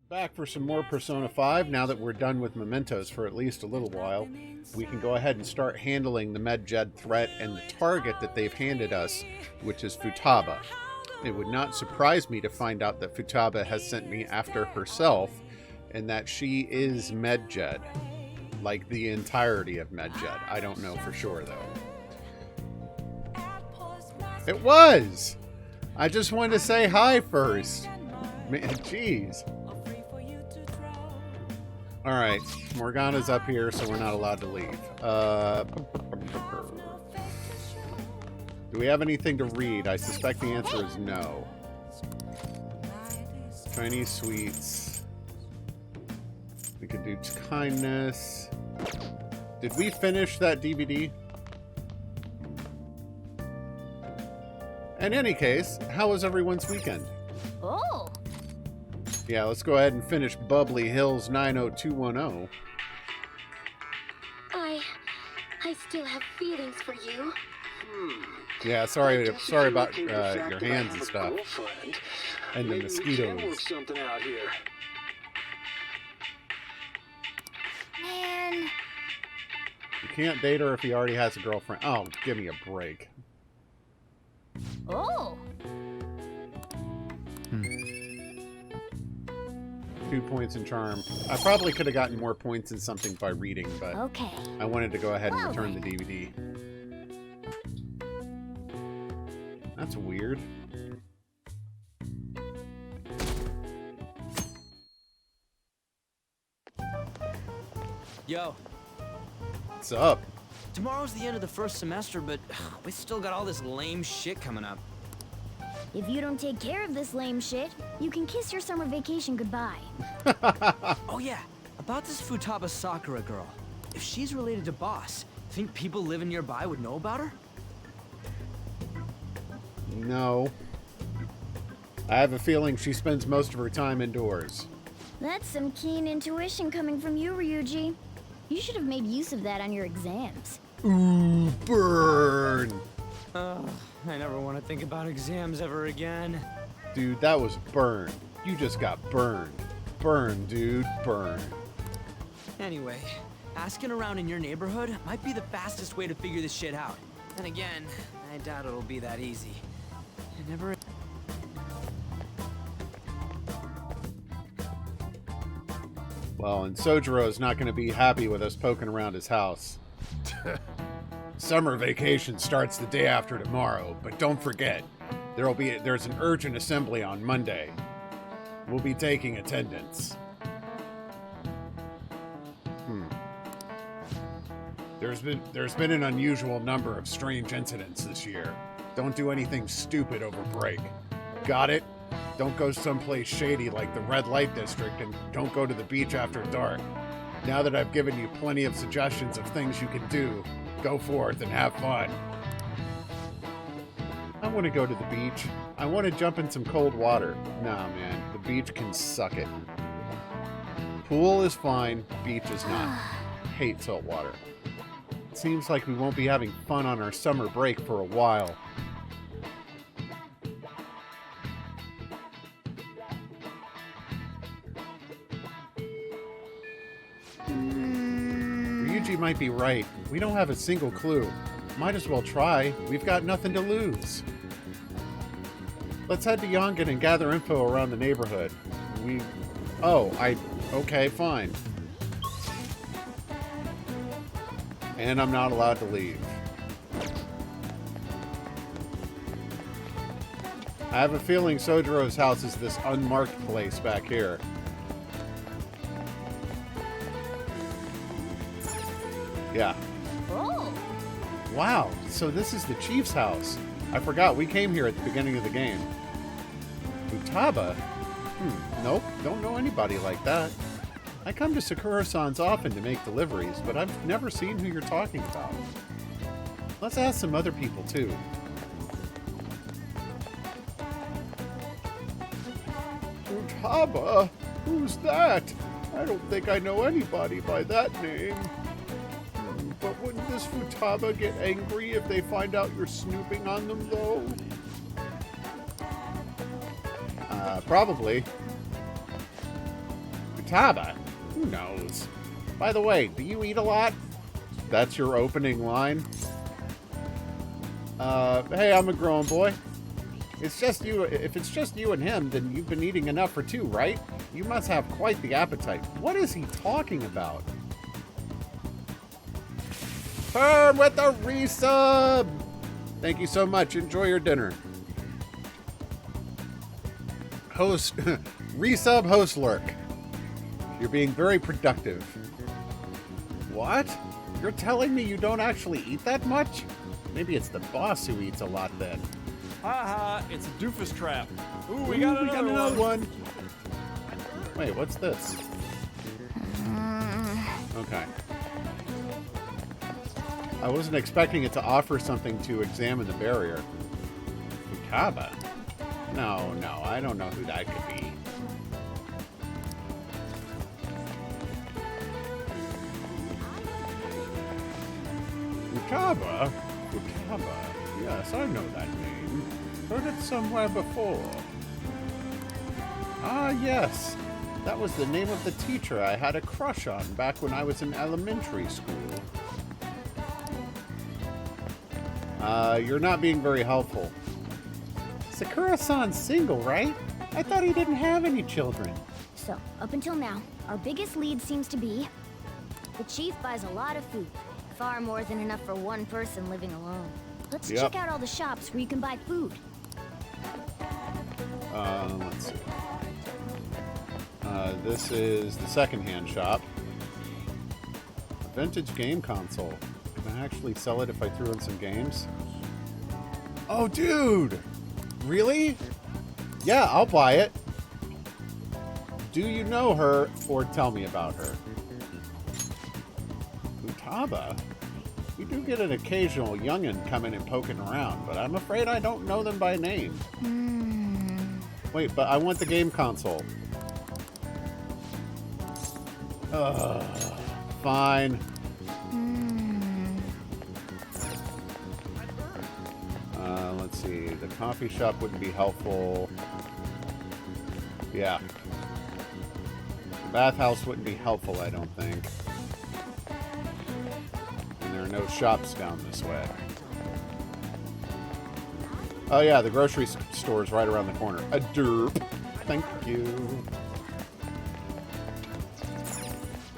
Back for some more Persona 5. Now that we're done with mementos for at least a little while, we can go ahead and start handling the Medjed threat and the target that they've handed us, which is Futaba. It would not surprise me to find out that Futaba has sent me after herself and that she is Medjed. Like the entirety of Medjed. I don't know for sure, though. It was! I just wanted to say hi first. Man, jeez. Alright, Morgana's up here, so we're not allowed to leave. Do we have anything to read? I suspect the answer is no. Chinese sweets. We could do kindness. Did we finish that DVD? In any case, how was everyone's weekend? Oh. Yeah, let's go ahead and finish Bubbly Hills 90210. I still have feelings for you. Yeah, sorry about your hands and stuff. And the mosquitoes. Man. You can't date her if he already has a girlfriend. Oh, give me a break. Oh. 2 points in charm. I probably could have gotten more points in something by reading, but Okay. I wanted to go ahead and return the DVD. That's weird. Yo. What's up? Tomorrow's the end of the first semester, but we still got all this lame shit coming up. If you don't take care of this lame shit, you can kiss your summer vacation goodbye. Oh yeah, about this Futaba Sakura girl. If she's related to Boss, think people living nearby would know about her? No. I have a feeling she spends most of her time indoors. That's some keen intuition coming from you, Ryuji. You should have made use of that on your exams. Ooh, burn! I never want to think about exams ever again. Dude, that was burn. You just got burned. Burn, dude, burn. Anyway, asking around in your neighborhood might be the fastest way to figure this shit out. And again, I doubt it'll be that easy. It never... Well, and Sojiro's not going to be happy with us poking around his house. Summer vacation starts the day after tomorrow, but don't forget, there's an urgent assembly on Monday. We'll be taking attendance. There's been an unusual number of strange incidents this year. Don't do anything stupid over break. Got it? Don't go someplace shady like the red light district, and don't go to the beach after dark. Now that I've given you plenty of suggestions of things you can do, go forth and have fun. I want to go to the beach. I want to jump in some cold water. Nah, man, the beach can suck it. Pool is fine, beach is not. Hate salt water. It seems like we won't be having fun on our summer break for a while. Ryuji might be right. We don't have a single clue. Might as well try. We've got nothing to lose. Let's head to Yongan and gather info around the neighborhood. Okay, fine. And I'm not allowed to leave. I have a feeling Sojiro's house is this unmarked place back here. Yeah. Oh. Wow, so this is the chief's house. I forgot, we came here at the beginning of the game. Futaba? Nope, don't know anybody like that. I come to Sakura-san's often to make deliveries, but I've never seen who you're talking about. Let's ask some other people, too. Futaba? Who's that? I don't think I know anybody by that name. But wouldn't this Futaba get angry if they find out you're snooping on them, though? Probably. Futaba? Who knows? By the way, do you eat a lot? That's your opening line? Hey, I'm a grown boy. It's just you. If it's just you and him, then you've been eating enough for two, right? You must have quite the appetite. What is he talking about? Firm with a resub! Thank you so much. Enjoy your dinner. Host, resub host lurk. You're being very productive. What? You're telling me you don't actually eat that much? Maybe it's the boss who eats a lot then. Haha, it's a doofus trap. Ooh, we got another one. Wait, what's this? Okay. I wasn't expecting it to offer something to examine the barrier. Futaba? No, I don't know who that could be. Futaba? Futaba? Yes, I know that name. Heard it somewhere before. Ah, yes. That was the name of the teacher I had a crush on back when I was in elementary school. You're not being very helpful. Sakura-san's single, right? I thought he didn't have any children. So, up until now, our biggest lead seems to be the chief buys a lot of food. Far more than enough for one person living alone. Let's check out all the shops where you can buy food. Let's see. This is the second-hand shop. A vintage game console. Can I actually sell it if I threw in some games? Oh, dude! Really? Yeah, I'll buy it. Do you know her, or tell me about her? Futaba? We do get an occasional youngin' coming and poking around, but I'm afraid I don't know them by name. Wait, but I want the game console. Fine. Let's see. The coffee shop wouldn't be helpful. Yeah. The bathhouse wouldn't be helpful, I don't think. And there are no shops down this way. Oh yeah, the grocery store is right around the corner. A derp. Thank you.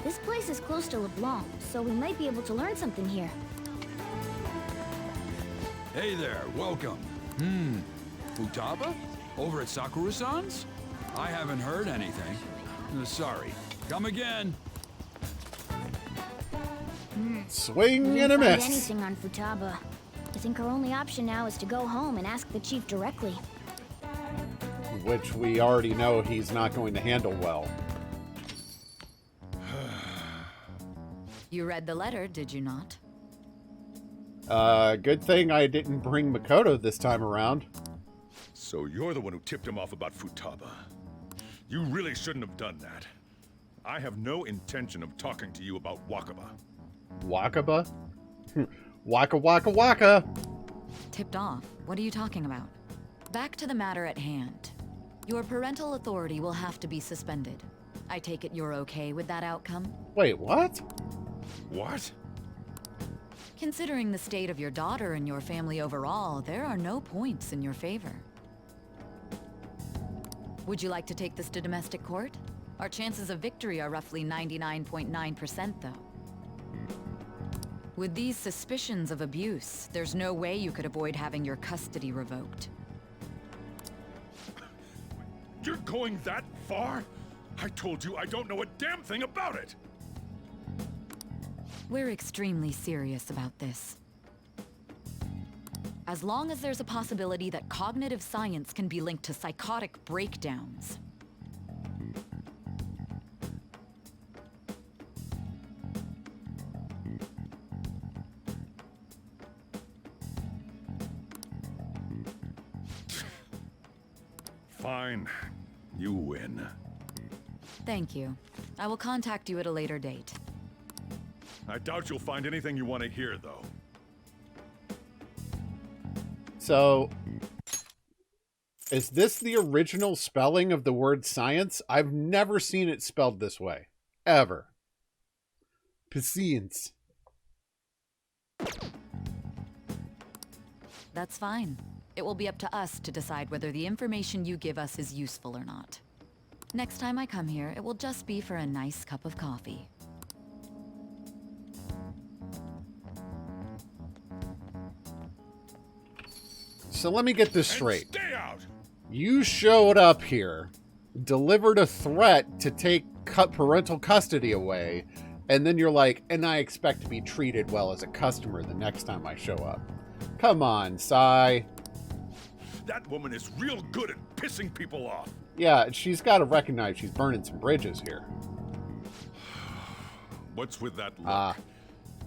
This place is close to LeBlanc, so we might be able to learn something here. Hey there, welcome. Futaba? Over at Sakura-san's? I haven't heard anything. Sorry. Come again. Swing and a Didn't find miss. anything on Futaba. I think our only option now is to go home and ask the chief directly. Which we already know he's not going to handle well. You read the letter, did you not? Good thing I didn't bring Makoto this time around. So you're the one who tipped him off about Futaba. You really shouldn't have done that. I have no intention of talking to you about Wakaba. Wakaba? Waka waka waka! Tipped off? What are you talking about? Back to the matter at hand. Your parental authority will have to be suspended. I take it you're okay with that outcome? Wait, what? What? Considering the state of your daughter and your family overall, there are no points in your favor. Would you like to take this to domestic court? Our chances of victory are roughly 99.9%, though. With these suspicions of abuse, there's no way you could avoid having your custody revoked. You're going that far? I told you I don't know a damn thing about it! We're extremely serious about this. As long as there's a possibility that cognitive science can be linked to psychotic breakdowns. Fine. You win. Thank you. I will contact you at a later date. I doubt you'll find anything you want to hear, though. So, Is this the original spelling of the word science? I've never seen it spelled this way. Ever. Patience. That's fine. It will be up to us to decide whether the information you give us is useful or not. Next time I come here, it will just be for a nice cup of coffee. So let me get this straight. And stay out! You showed up here, delivered a threat to take parental custody away, and then you're like, and I expect to be treated well as a customer the next time I show up. Come on, Sai. That woman is real good at pissing people off. Yeah, she's got to recognize she's burning some bridges here. What's with that look?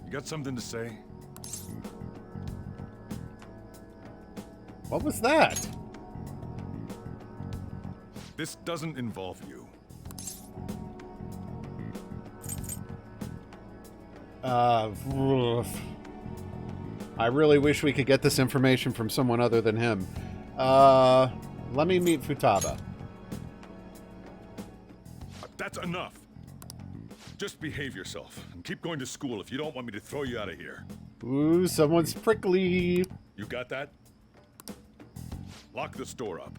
You got something to say? What was that? This doesn't involve you. I really wish we could get this information from someone other than him. Let me meet Futaba. That's enough. Just behave yourself and keep going to school if you don't want me to throw you out of here. Ooh, someone's prickly. You got that? Lock this door up.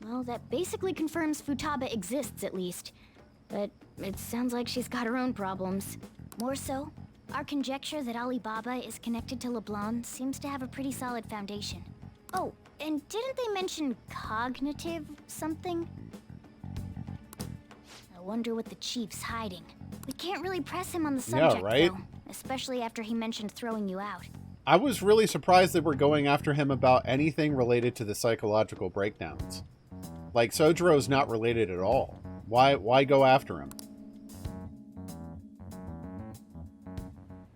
Well, that basically confirms Futaba exists, at least. But it sounds like she's got her own problems. More so, our conjecture that Alibaba is connected to LeBlanc seems to have a pretty solid foundation. Oh, and didn't they mention cognitive something? I wonder what the chief's hiding. We can't really press him on the subject, right? though, especially after he mentioned throwing you out. I was really surprised that we're going after him about anything related to the psychological breakdowns. Like, Sojiro's not related at all. Why go after him?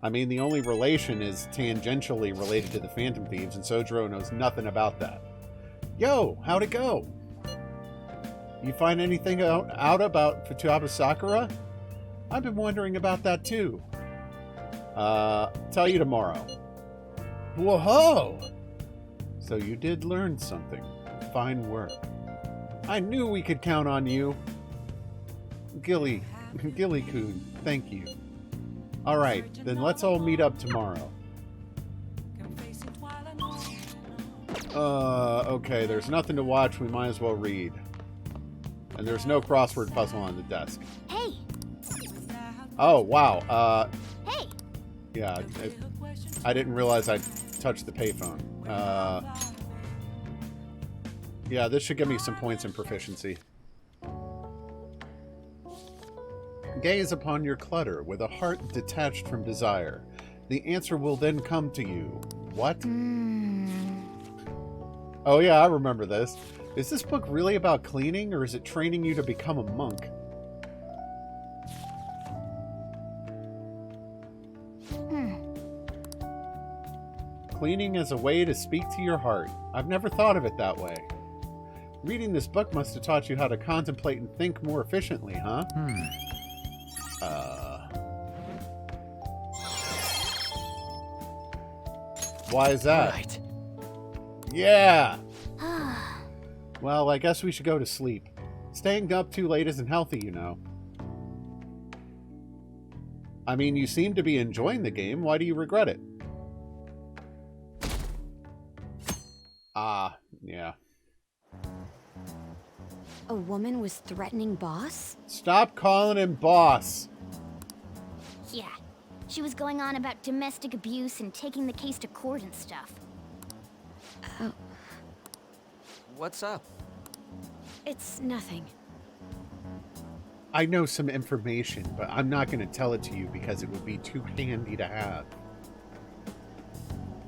I mean, the only relation is tangentially related to the Phantom Thieves, and Sojiro knows nothing about that. Yo, how'd it go? You find anything out about Futaba Sakura? I've been wondering about that too. Tell you tomorrow. Whoa! So you did learn something. Fine work. I knew we could count on you. Gilly-kun, thank you. Alright, then let's all meet up tomorrow. Okay, there's nothing to watch, we might as well read. And there's no crossword puzzle on the desk. Hey! Oh, wow, Hey! yeah, I didn't realize I touched the payphone. Yeah, this should give me some points in proficiency. Gaze upon your clutter with a heart detached from desire. The answer will then come to you. What? Oh yeah, I remember this. Is this book really about cleaning, or is it training you to become a monk? Cleaning as a way to speak to your heart. I've never thought of it that way. Reading this book must have taught you how to contemplate and think more efficiently, huh? Why is that? Right. Yeah! Well, I guess we should go to sleep. Staying up too late isn't healthy, you know. I mean, you seem to be enjoying the game. Why do you regret it? Yeah. A woman was threatening Boss? Stop calling him boss. Yeah. She was going on about domestic abuse and taking the case to court and stuff. What's up? It's nothing. I know some information, but I'm not going to tell it to you because it would be too handy to have.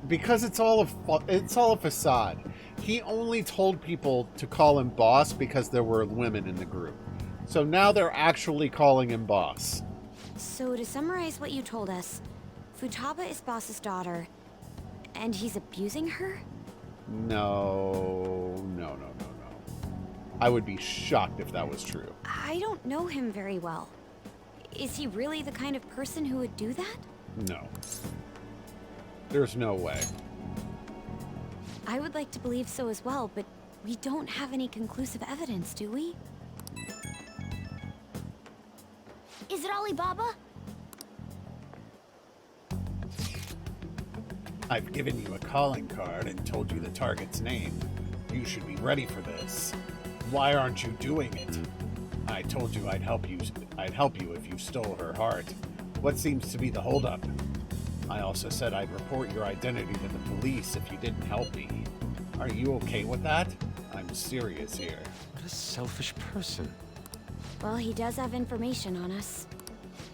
Because it's all a facade. He only told people to call him boss because there were women in the group. So now they're actually calling him boss. So to summarize what you told us, Futaba is Boss's daughter, and he's abusing her? No. I would be shocked if that was true. I don't know him very well. Is he really the kind of person who would do that? No. There's no way. I would like to believe so as well, but we don't have any conclusive evidence, do we? Is it Alibaba? I've given you a calling card and told you the target's name. You should be ready for this. Why aren't you doing it? I told you I'd help you if you stole her heart. What seems to be the holdup? I also said I'd report your identity to the police if you didn't help me. Are you okay with that? I'm serious here. What a selfish person. Well, he does have information on us.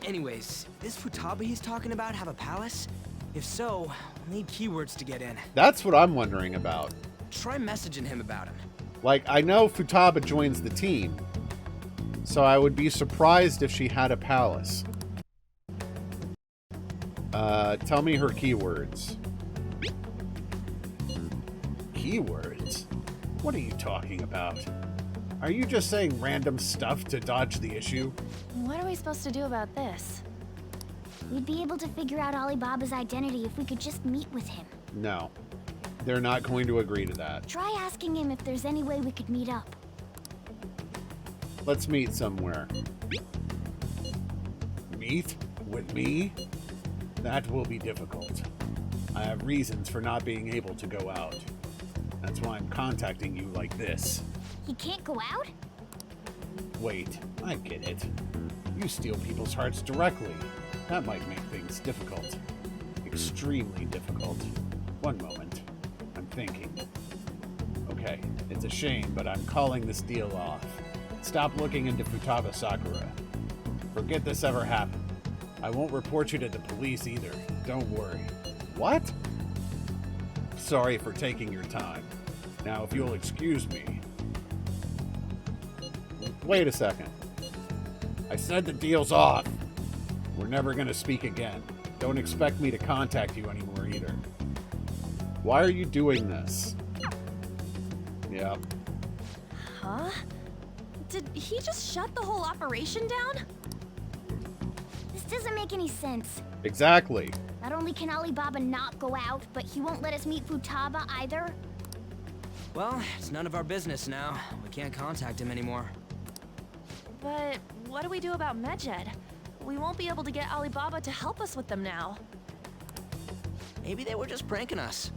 Anyways, this Futaba he's talking about have a palace? If so, we'll need keywords to get in. That's what I'm wondering about. Try messaging him about him. Like, I know Futaba joins the team, so I would be surprised if she had a palace. Tell me her keywords. Keywords? What are you talking about? Are you just saying random stuff to dodge the issue? What are we supposed to do about this? We'd be able to figure out Alibaba's identity if we could just meet with him. No. They're not going to agree to that. Try asking him if there's any way we could meet up. Let's meet somewhere. Meet? With me? That will be difficult. I have reasons for not being able to go out. That's why I'm contacting you like this. He can't go out? Wait, I get it. You steal people's hearts directly. That might make things difficult. Extremely difficult. One moment. I'm thinking. Okay, it's a shame, but I'm calling this deal off. Stop looking into Futaba Sakura. Forget this ever happened. I won't report you to the police either. Don't worry. What? Sorry for taking your time. Now, if you'll excuse me... Wait a second. I said the deal's off. We're never going to speak again. Don't expect me to contact you anymore either. Why are you doing this? Yep. Huh? Did he just shut the whole operation down? This doesn't make any sense. Exactly. Not only can Alibaba not go out, but he won't let us meet Futaba either. Well, it's none of our business now. We can't contact him anymore. But what do we do about Medjed? We won't be able to get Alibaba to help us with them now. Maybe they were just pranking us.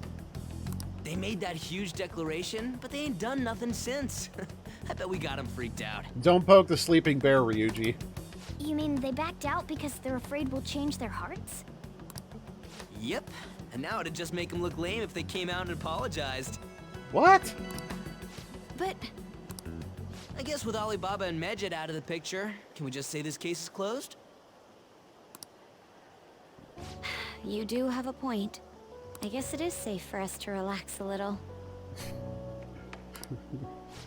They made that huge declaration, but they ain't done nothing since. I bet we got them freaked out. Don't poke the sleeping bear, Ryuji. You mean they backed out because they're afraid we'll change their hearts? Yep. And now it'd just make them look lame if they came out and apologized. What? But I guess with Alibaba and Medjed out of the picture, can we just say this case is closed? You do have a point. I guess it is safe for us to relax a little.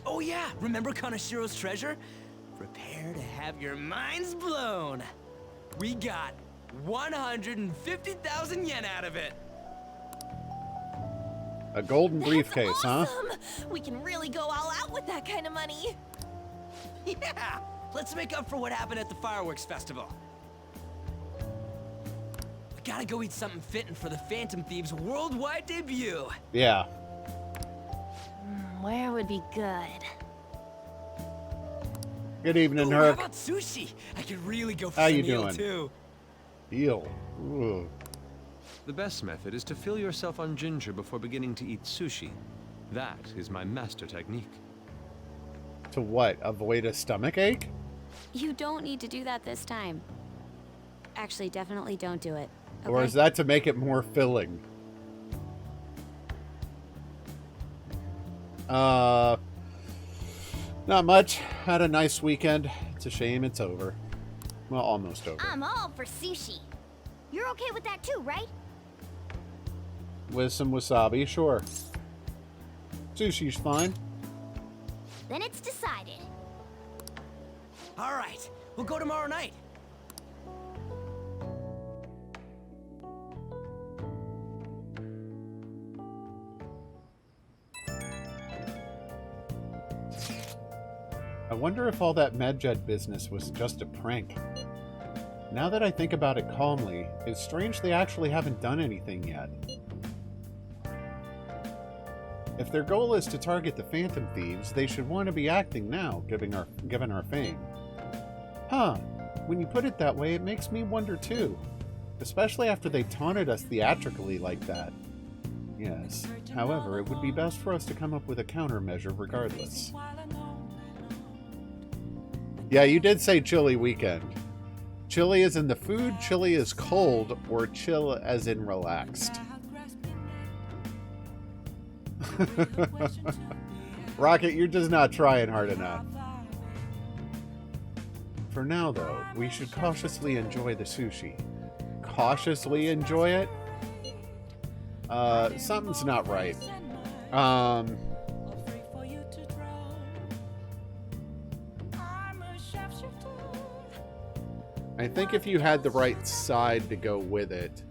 Oh yeah, remember Kanashiro's treasure? Prepare to have your minds blown. We got 150,000 yen out of it. A golden briefcase, awesome! huh? We can really go all out with that kind of money. Yeah, let's make up for what happened at the fireworks festival. We gotta go eat something fitting for the Phantom Thieves' worldwide debut. Yeah. Where would be good? Good evening, Ooh, Herc. how about sushi? I could really go for How some you eel doing? too. Eel. Ooh. The best method is to fill yourself on ginger before beginning to eat sushi. That is my master technique. To what? Avoid a stomach ache? You don't need to do that this time. Actually, definitely don't do it. Or okay? is that to make it more filling? Not much. Had a nice weekend. It's a shame it's over. Well, almost over. I'm all for sushi. You're okay with that too, right? With some wasabi, sure. Sushi's fine. Then it's decided. All right, we'll go tomorrow night. I wonder if all that Medjed business was just a prank. Now that I think about it calmly, it's strange they actually haven't done anything yet. If their goal is to target the Phantom Thieves, they should want to be acting now, given our fame. Huh. When you put it that way, it makes me wonder too. Especially after they taunted us theatrically like that. Yes. However, it would be best for us to come up with a countermeasure regardless. Yeah, you did say chilly weekend. Chilly as in the food, chilly as cold, or chill as in relaxed. Rocket, you're just not trying hard enough. For now, though, we should cautiously enjoy the sushi. Cautiously enjoy it? Something's not right. I think if you had the right side to go with it,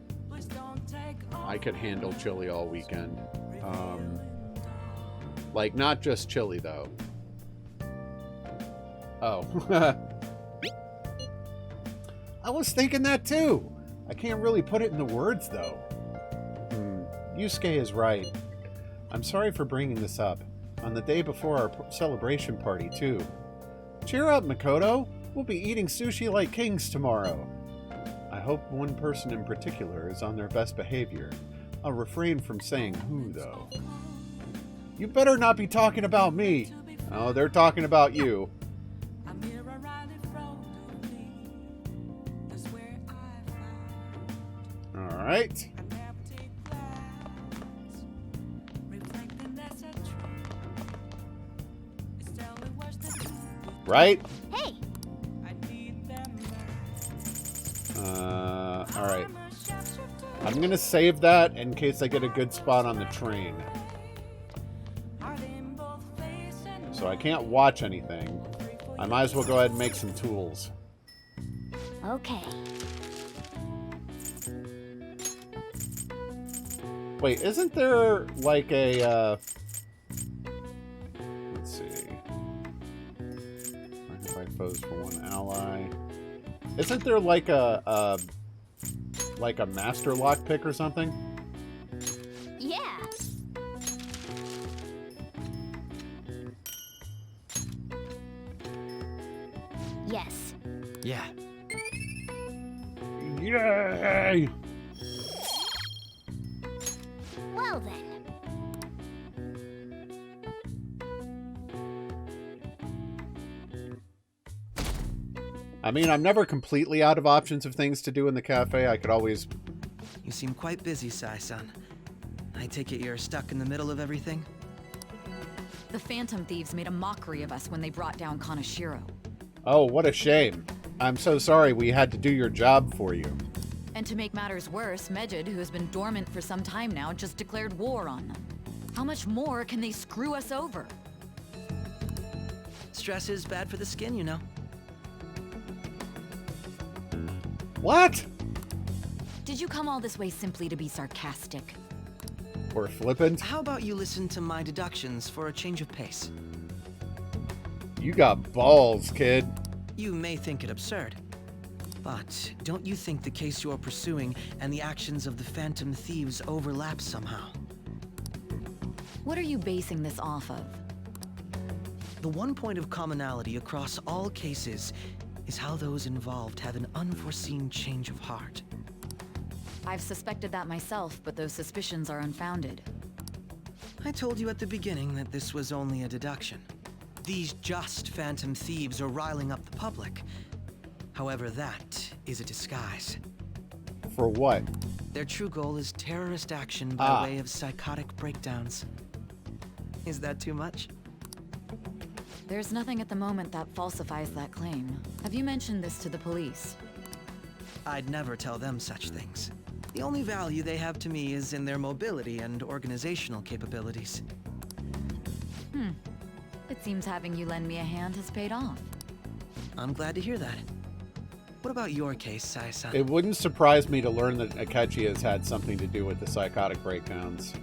I could handle chili all weekend. Like, not just chili, though. Oh. I was thinking that, too. I can't really put it into words, though. Yusuke is right. I'm sorry for bringing this up. On the day before our celebration party, too. Cheer up, Makoto. We'll be eating sushi like kings tomorrow. I hope one person in particular is on their best behavior. I'll refrain from saying who, though. You better not be talking about me. Oh, they're talking about you. All right. Right? Hey! All right. I'm going to save that in case I get a good spot on the train. So I can't watch anything. I might as well go ahead and make some tools. Okay. Wait, isn't there like a, let's see. Identify foes for one ally. Isn't there like a master lockpick or something? Yeah. Yes. Yeah. Yay! Well then. I mean, I'm never completely out of options of things to do in the cafe. I could always... You seem quite busy, Sai-san. I take it you're stuck in the middle of everything? The Phantom Thieves made a mockery of us when they brought down Kaneshiro. Oh, what a shame. I'm so sorry we had to do your job for you. And to make matters worse, Medjed, who has been dormant for some time now, just declared war on them. How much more can they screw us over? Stress is bad for the skin, you know. What? Did you come all this way simply to be sarcastic? Or flippant? How about you listen to my deductions for a change of pace? You got balls, kid. You may think it absurd, but don't you think the case you're pursuing and the actions of the Phantom Thieves overlap somehow? What are you basing this off of? The one point of commonality across all cases is how those involved have an unforeseen change of heart. I've suspected that myself, but those suspicions are unfounded. I told you at the beginning that this was only a deduction. These just Phantom Thieves are riling up the public. However, that is a disguise. For what? Their true goal is terrorist action by way of psychotic breakdowns. Is that too much? There's nothing at the moment that falsifies that claim. Have you mentioned this to the police? I'd never tell them such things. The only value they have to me is in their mobility and organizational capabilities. It seems having you lend me a hand has paid off. I'm glad to hear that. What about your case, Sai-san? It wouldn't surprise me to learn that Akechi has had something to do with the psychotic breakdowns.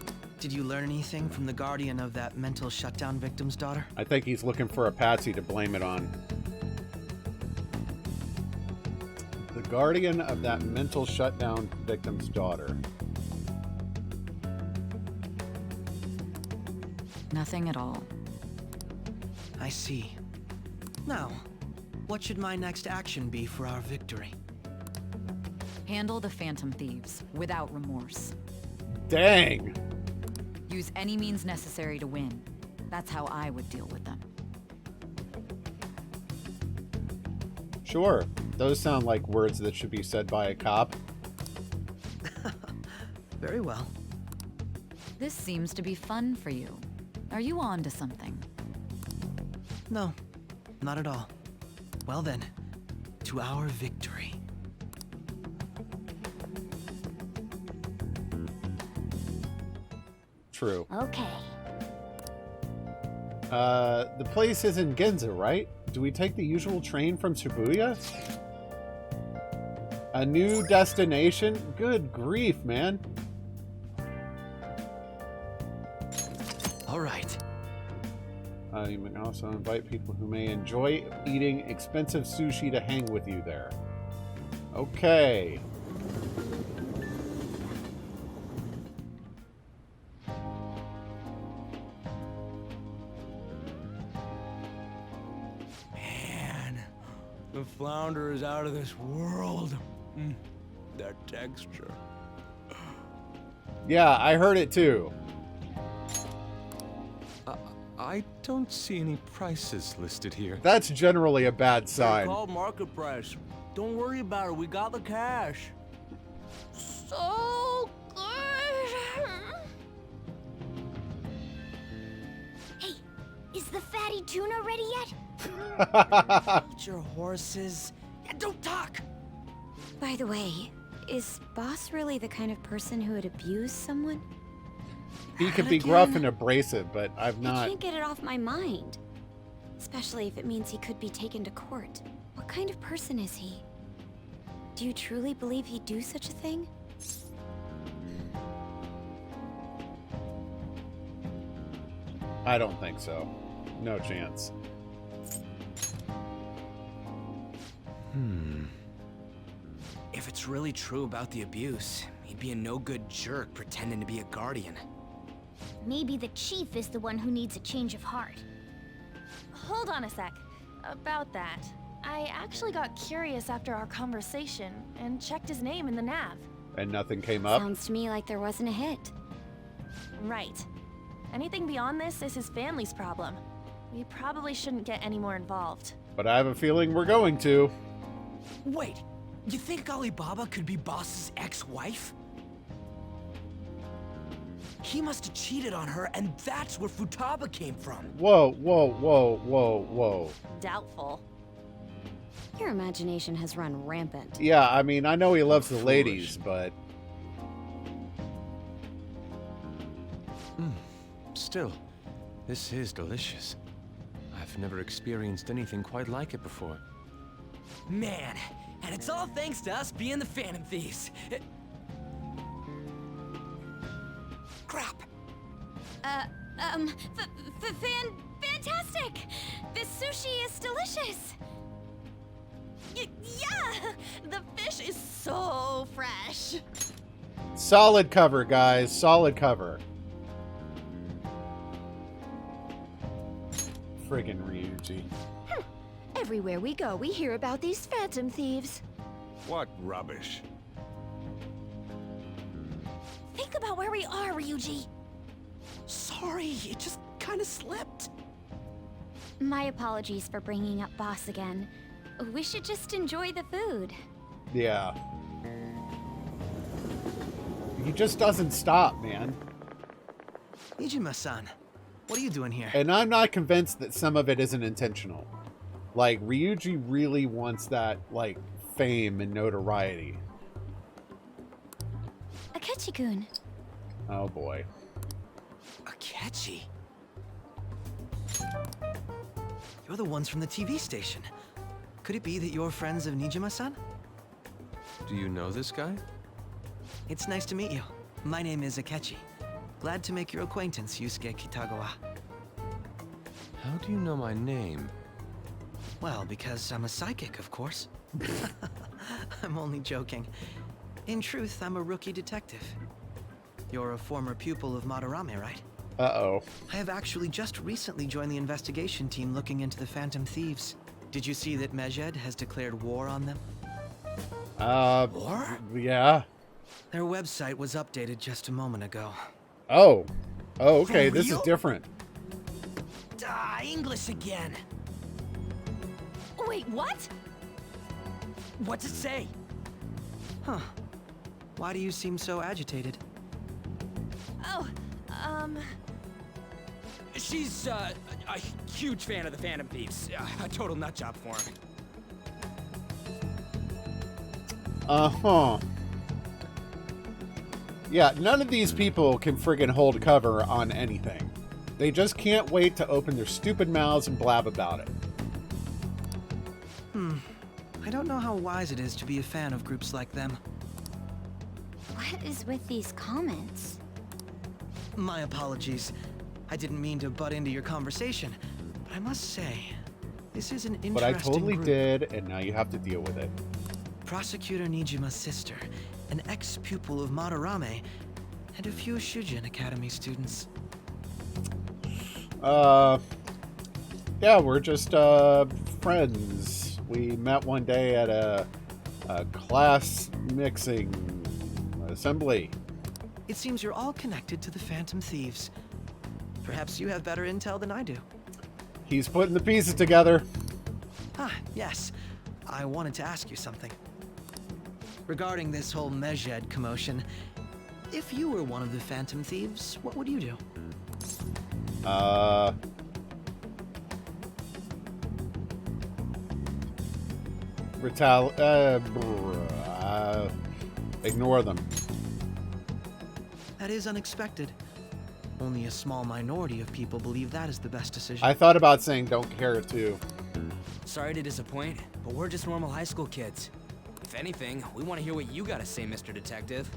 Did you learn anything from the guardian of that mental shutdown victim's daughter? I think he's looking for a patsy to blame it on. The guardian of that mental shutdown victim's daughter. Nothing at all. I see. Now, what should my next action be for our victory? Handle the Phantom Thieves without remorse. Dang. Use any means necessary to win. That's how I would deal with them. Sure. Those sound like words that should be said by a cop. Very well. This seems to be fun for you. Are you on to something? No, not at all. Well then, to our victory. True. Okay. The place is in Ginza, right? Do we take the usual train from Shibuya? A new destination? Good grief, man. All right. You may also invite people who may enjoy eating expensive sushi to hang with you there. Okay. Man, the flounder is out of this world. That texture. Yeah, I heard it too. I don't see any prices listed here. That's generally a bad They're sign. called market price. Don't worry about it. We got the cash. So good. Hey, is the fatty tuna ready yet? Hold your horses. And don't talk! By the way, is Boss really the kind of person who would abuse someone? He could That be again? gruff and abrasive, but I've I not. can't get it off my mind. Especially if it means he could be taken to court. What kind of person is he? Do you truly believe he'd do such a thing? I don't think so. No chance. If it's really true about the abuse, he'd be a no-good jerk pretending to be a guardian. Maybe the chief is the one who needs a change of heart. Hold on a sec. About that, I actually got curious after our conversation and checked his name in the nav. And nothing came up. Sounds to me like there wasn't a hit. Right. Anything beyond this is his family's problem. We probably shouldn't get any more involved. But I have a feeling we're going to. Wait, you think Alibaba could be Boss's ex-wife? He must have cheated on her, and that's where Futaba came from. Whoa, whoa, whoa, whoa, whoa. Doubtful. Your imagination has run rampant. Yeah, I mean, I know he loves the ladies, but... Still, this is delicious. I've never experienced anything quite like it before. Man, and it's all thanks to us being the Phantom Thieves. Crap. Fantastic! This sushi is delicious! Yeah! The fish is so fresh. Solid cover, guys. Solid cover. Friggin' Ryuji. Everywhere we go, we hear about these phantom thieves. What rubbish. Think about where we are, Ryuji. Sorry, it just kind of slipped. My apologies for bringing up Boss again. We should just enjoy the food. Yeah. He just doesn't stop, man. Nijima-san, what are you doing here? And I'm not convinced that some of it isn't intentional. Like, Ryuji really wants that, like, fame and notoriety. Akechi-kun. Oh, boy. Akechi? You're the ones from the TV station. Could it be that you're friends of Nijima-san? Do you know this guy? It's nice to meet you. My name is Akechi. Glad to make your acquaintance, Yusuke Kitagawa. How do you know my name? Well, because I'm a psychic, of course. I'm only joking. In truth, I'm a rookie detective. You're a former pupil of Madarame, right? Uh-oh. I have actually just recently joined the investigation team looking into the Phantom Thieves. Did you see that Medjed has declared war on them? War? Yeah. Their website was updated just a moment ago. Oh. Oh, okay. For This is real? different. English again. Wait, what? What's it say? Huh. Why do you seem so agitated? Oh, She's a huge fan of the Phantom Thieves. A total nutjob for him. Uh-huh. Yeah, none of these people can friggin' hold cover on anything. They just can't wait to open their stupid mouths and blab about it. I don't know how wise it is to be a fan of groups like them. What is with these comments? My apologies. I didn't mean to butt into your conversation, but I must say, this is an interesting But I totally group. did, and now you have to deal with it. Prosecutor Nijima's sister, an ex-pupil of Madarame, and a few Shujin Academy students. Yeah, we're just, friends. We met one day at a class mixing assembly. It seems you're all connected to the Phantom Thieves. Perhaps you have better intel than I do. He's putting the pieces together. Ah, yes. I wanted to ask you something. Regarding this whole Medjed commotion, if you were one of the Phantom Thieves, what would you do? Ignore them. That is unexpected. Only a small minority of people believe that is the best decision. I thought about saying don't care too. Sorry to disappoint, but we're just normal high school kids. If anything, we want to hear what you gotta say, Mr. Detective.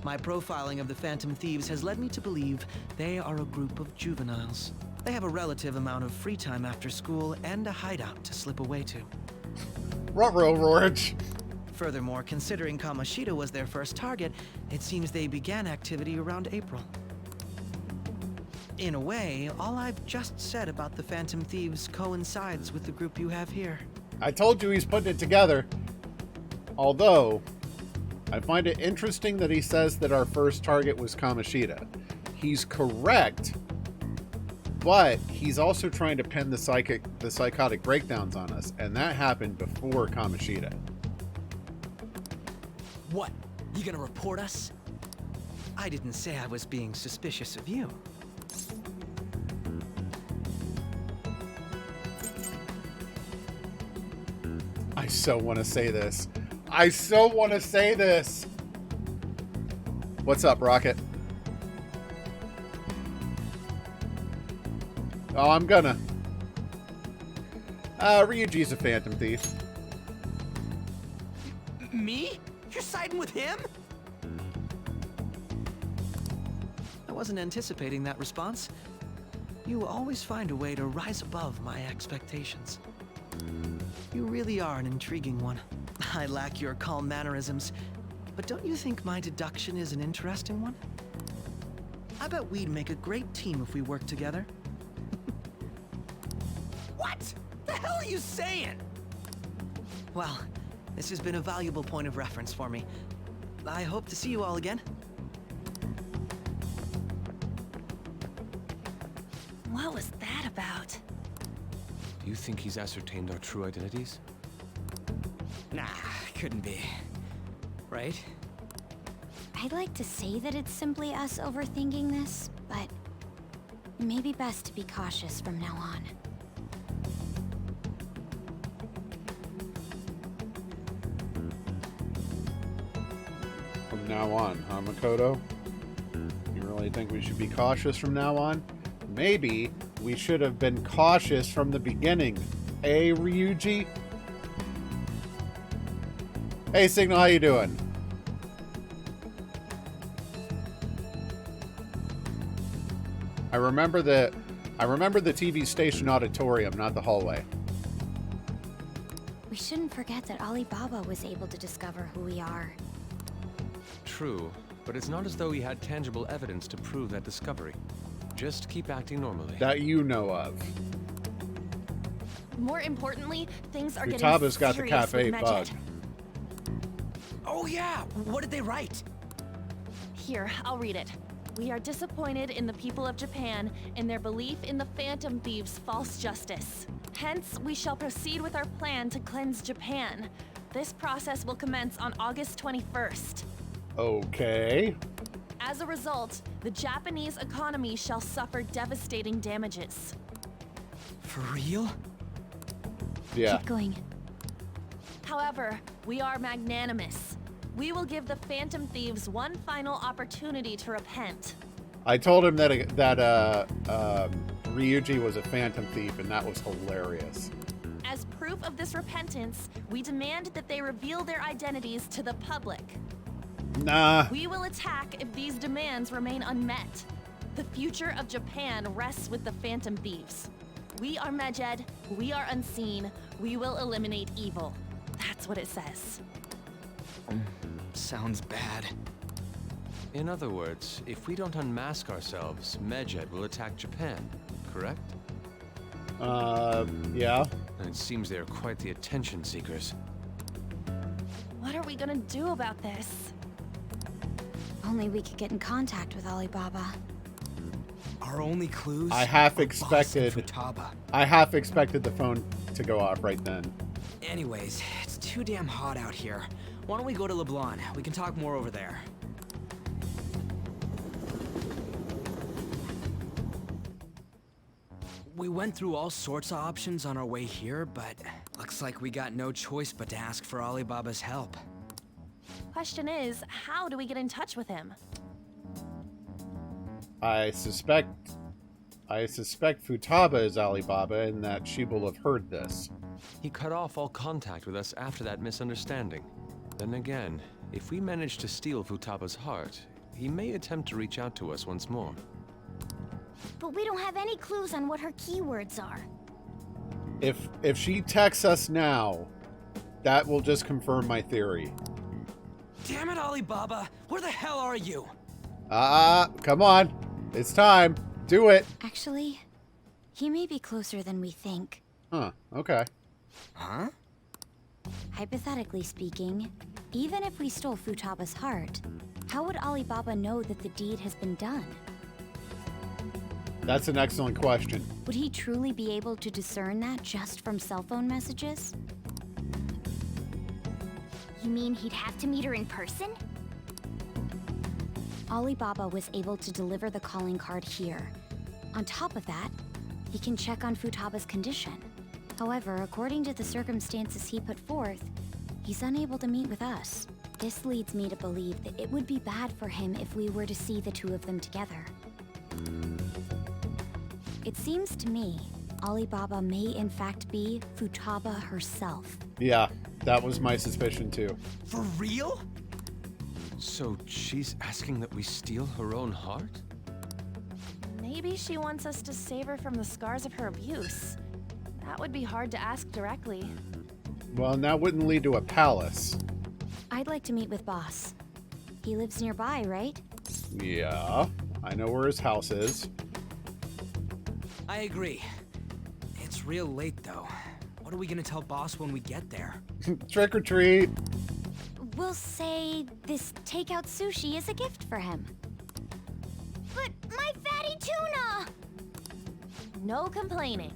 My profiling of the Phantom Thieves has led me to believe they are a group of juveniles. They have a relative amount of free time after school and a hideout to slip away to. Ruh-roh, Rorge. Furthermore, considering Kamoshida was their first target, it seems they began activity around April. In a way, all I've just said about the Phantom Thieves coincides with the group you have here. I told you he's putting it together. Although, I find it interesting that he says that our first target was Kamoshida. He's correct, but he's also trying to pin the psychotic breakdowns on us, and that happened before Kamoshida. What? You gonna report us? I didn't say I was being suspicious of you. I so want to say this. I so want to say this. What's up, Rocket? Oh, I'm gonna. Ryuji's a Phantom Thief. Me? You're siding with him? I wasn't anticipating that response. You always find a way to rise above my expectations. You really are an intriguing one. I lack your calm mannerisms, but don't you think my deduction is an interesting one? I bet we'd make a great team if we worked together. What? The hell are you saying? Well, this has been a valuable point of reference for me. I hope to see you all again. What was that about? Do you think he's ascertained our true identities? Nah, couldn't be. Right? I'd like to say that it's simply us overthinking this, but it may be best to be cautious from now on. From now on, huh, Makoto? You really think we should be cautious from now on? Maybe we should have been cautious from the beginning. Eh, Ryuji? Hey, Signal, how you doing? I remember the TV station auditorium, not the hallway. We shouldn't forget that Alibaba was able to discover who we are. True, but it's not as though he had tangible evidence to prove that discovery. Just keep acting normally. That you know of. More importantly, things are getting Futaba's got the serious cafe with bug. Medjed. Oh yeah, what did they write? Here, I'll read it. We are disappointed in the people of Japan in their belief in the Phantom Thieves' false justice. Hence, we shall proceed with our plan to cleanse Japan. This process will commence on August 21st. Okay. As a result, the Japanese economy shall suffer devastating damages. For real? Yeah. Keep going. However, we are magnanimous. We will give the Phantom Thieves one final opportunity to repent. I told him that Ryuji was a phantom thief, and that was hilarious. As proof of this repentance, we demand that they reveal their identities to the public. Nah. We will attack if these demands remain unmet. The future of Japan rests with the Phantom Thieves. We are Medjed, we are unseen, we will eliminate evil. That's what it says. Sounds bad. In other words, if we don't unmask ourselves, Medjed will attack Japan, correct? Yeah. And it seems they are quite the attention seekers. What are we gonna do about this? Only we could get in contact with Alibaba. Our only clues? I half are expected. Boss and Futaba. I half expected the phone to go off right then. Anyways, it's too damn hot out here. Why don't we go to Leblon? We can talk more over there. We went through all sorts of options on our way here, but looks like we got no choice but to ask for Alibaba's help. Question is, how do we get in touch with him? I suspect Futaba is Alibaba, and that she will have heard this. He cut off all contact with us after that misunderstanding. Then again, if we manage to steal Futaba's heart, he may attempt to reach out to us once more. But we don't have any clues on what her keywords are. If she texts us now, that will just confirm my theory. Damn it, Alibaba! Where the hell are you? Come on. It's time. Do it. Actually, he may be closer than we think. Huh, okay. Huh? Hypothetically speaking, even if we stole Futaba's heart, how would Alibaba know that the deed has been done? That's an excellent question. Would he truly be able to discern that just from cell phone messages? You mean he'd have to meet her in person? Alibaba was able to deliver the calling card here. On top of that, he can check on Futaba's condition. However, according to the circumstances he put forth, he's unable to meet with us. This leads me to believe that it would be bad for him if we were to see the two of them together. It seems to me, Alibaba may in fact be Futaba herself. Yeah, that was my suspicion too. For real? So she's asking that we steal her own heart? Maybe she wants us to save her from the scars of her abuse. That would be hard to ask directly. Well, and that wouldn't lead to a palace. I'd like to meet with Boss. He lives nearby, right? Yeah, I know where his house is. I agree. It's real late, though. What are we gonna tell Boss when we get there? Trick or treat. We'll say this takeout sushi is a gift for him. But my fatty tuna! No complaining.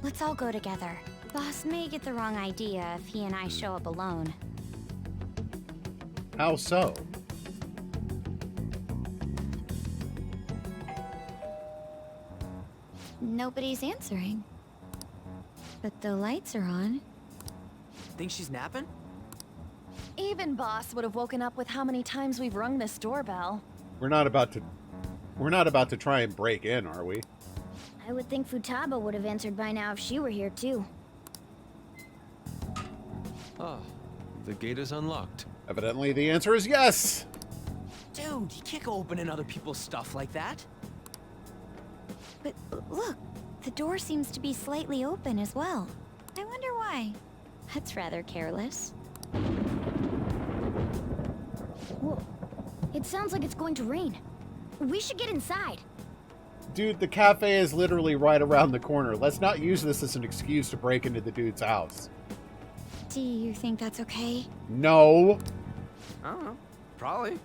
Let's all go together. Boss may get the wrong idea if he and I show up alone. How so? Nobody's answering. But the lights are on. Think she's napping? Even Boss would have woken up with how many times we've rung this doorbell. We're not about to try and break in, are we? I would think Futaba would have answered by now if she were here too. Ah, the gate is unlocked. Evidently the answer is yes. Dude, you can't go opening other people's stuff like that. But look, the door seems to be slightly open as well. I wonder why. That's rather careless. Whoa. It sounds like it's going to rain. We should get inside. Dude, the cafe is literally right around the corner. Let's not use this as an excuse to break into the dude's house. Do you think that's okay? No. I don't know. Probably.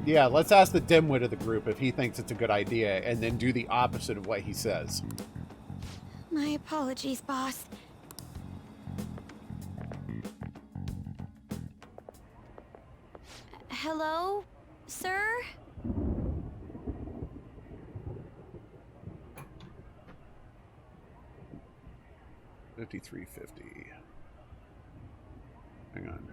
Yeah, let's ask the dimwit of the group if he thinks it's a good idea, and then do the opposite of what he says. My apologies, boss. Hello, sir? $53.50. Hang on.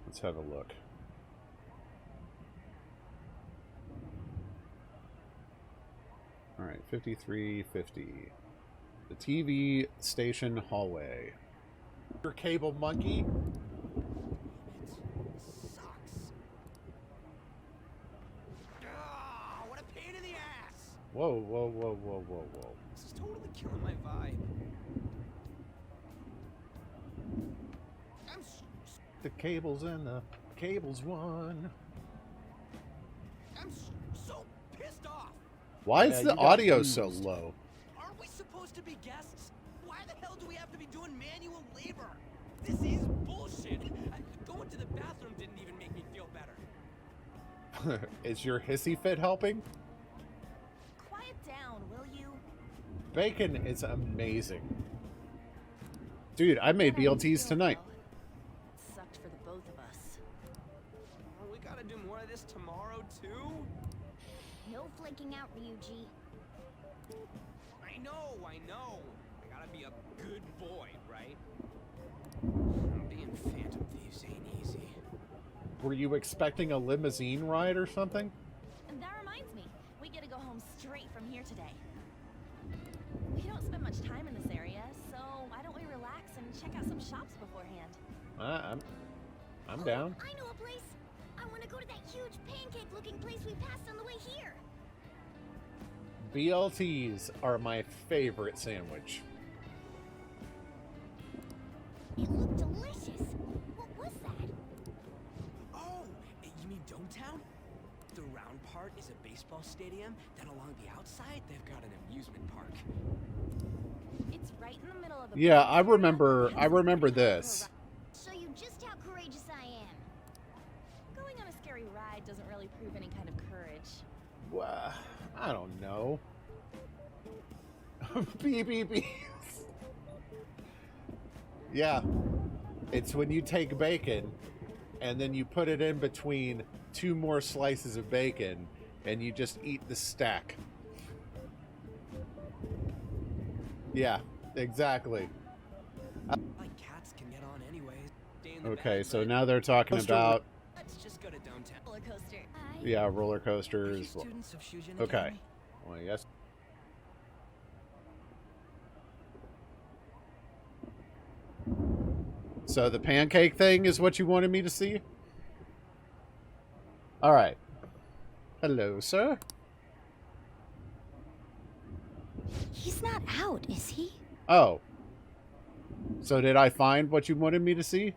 Let's have a look. All right, $53.50. The TV station hallway. Your cable monkey. Sucks. Ah, what a pain in the ass. Whoa, whoa, whoa, whoa, whoa, whoa. This is totally killing my vibe. The cables and the cables won. I'm so pissed off. Why is the audio so low? Aren't we supposed to be guests? Why the hell do we have to be doing manual labor? This is bullshit. Going to the bathroom didn't even make me feel better. Is your hissy fit helping? Quiet down, will you? Bacon is amazing. Dude, I made BLTs tonight. Sucked for the both of us. We gotta do more of this tomorrow, too? No flaking out, Ryuji. I know. I gotta be a good boy, right? Being Phantom Thieves ain't easy. Were you expecting a limousine ride or something? And that reminds me, we get to go home straight from here today. We don't spend much time in this area, so why don't we relax and check out some shops beforehand? I'm down. I know a place. I want to go to that huge pancake-looking place we passed on the way here. BLTs are my favorite sandwich. It looked delicious. What was that? Oh, you mean Dometown? The round part is a baseball stadium, then along the outside, they've got an amusement park. It's right in the middle of the Yeah, I remember this. Show you just how courageous I am. Going on a scary ride doesn't really prove any kind of courage. Well, I don't know. BBB. Yeah. It's when you take bacon and then you put it in between two more slices of bacon and you just eat the stack. Yeah, exactly. Like cats can get on anyways. Stay in the Okay, bed, so but now they're talking about, let's just go to Downtown. Roller coaster. yeah, roller Are you coasters. students of Shujin Okay. Academy? Well, yes. So the pancake thing is what you wanted me to see? All right. Hello, sir. He's not out, is he? Oh. So did I find what you wanted me to see?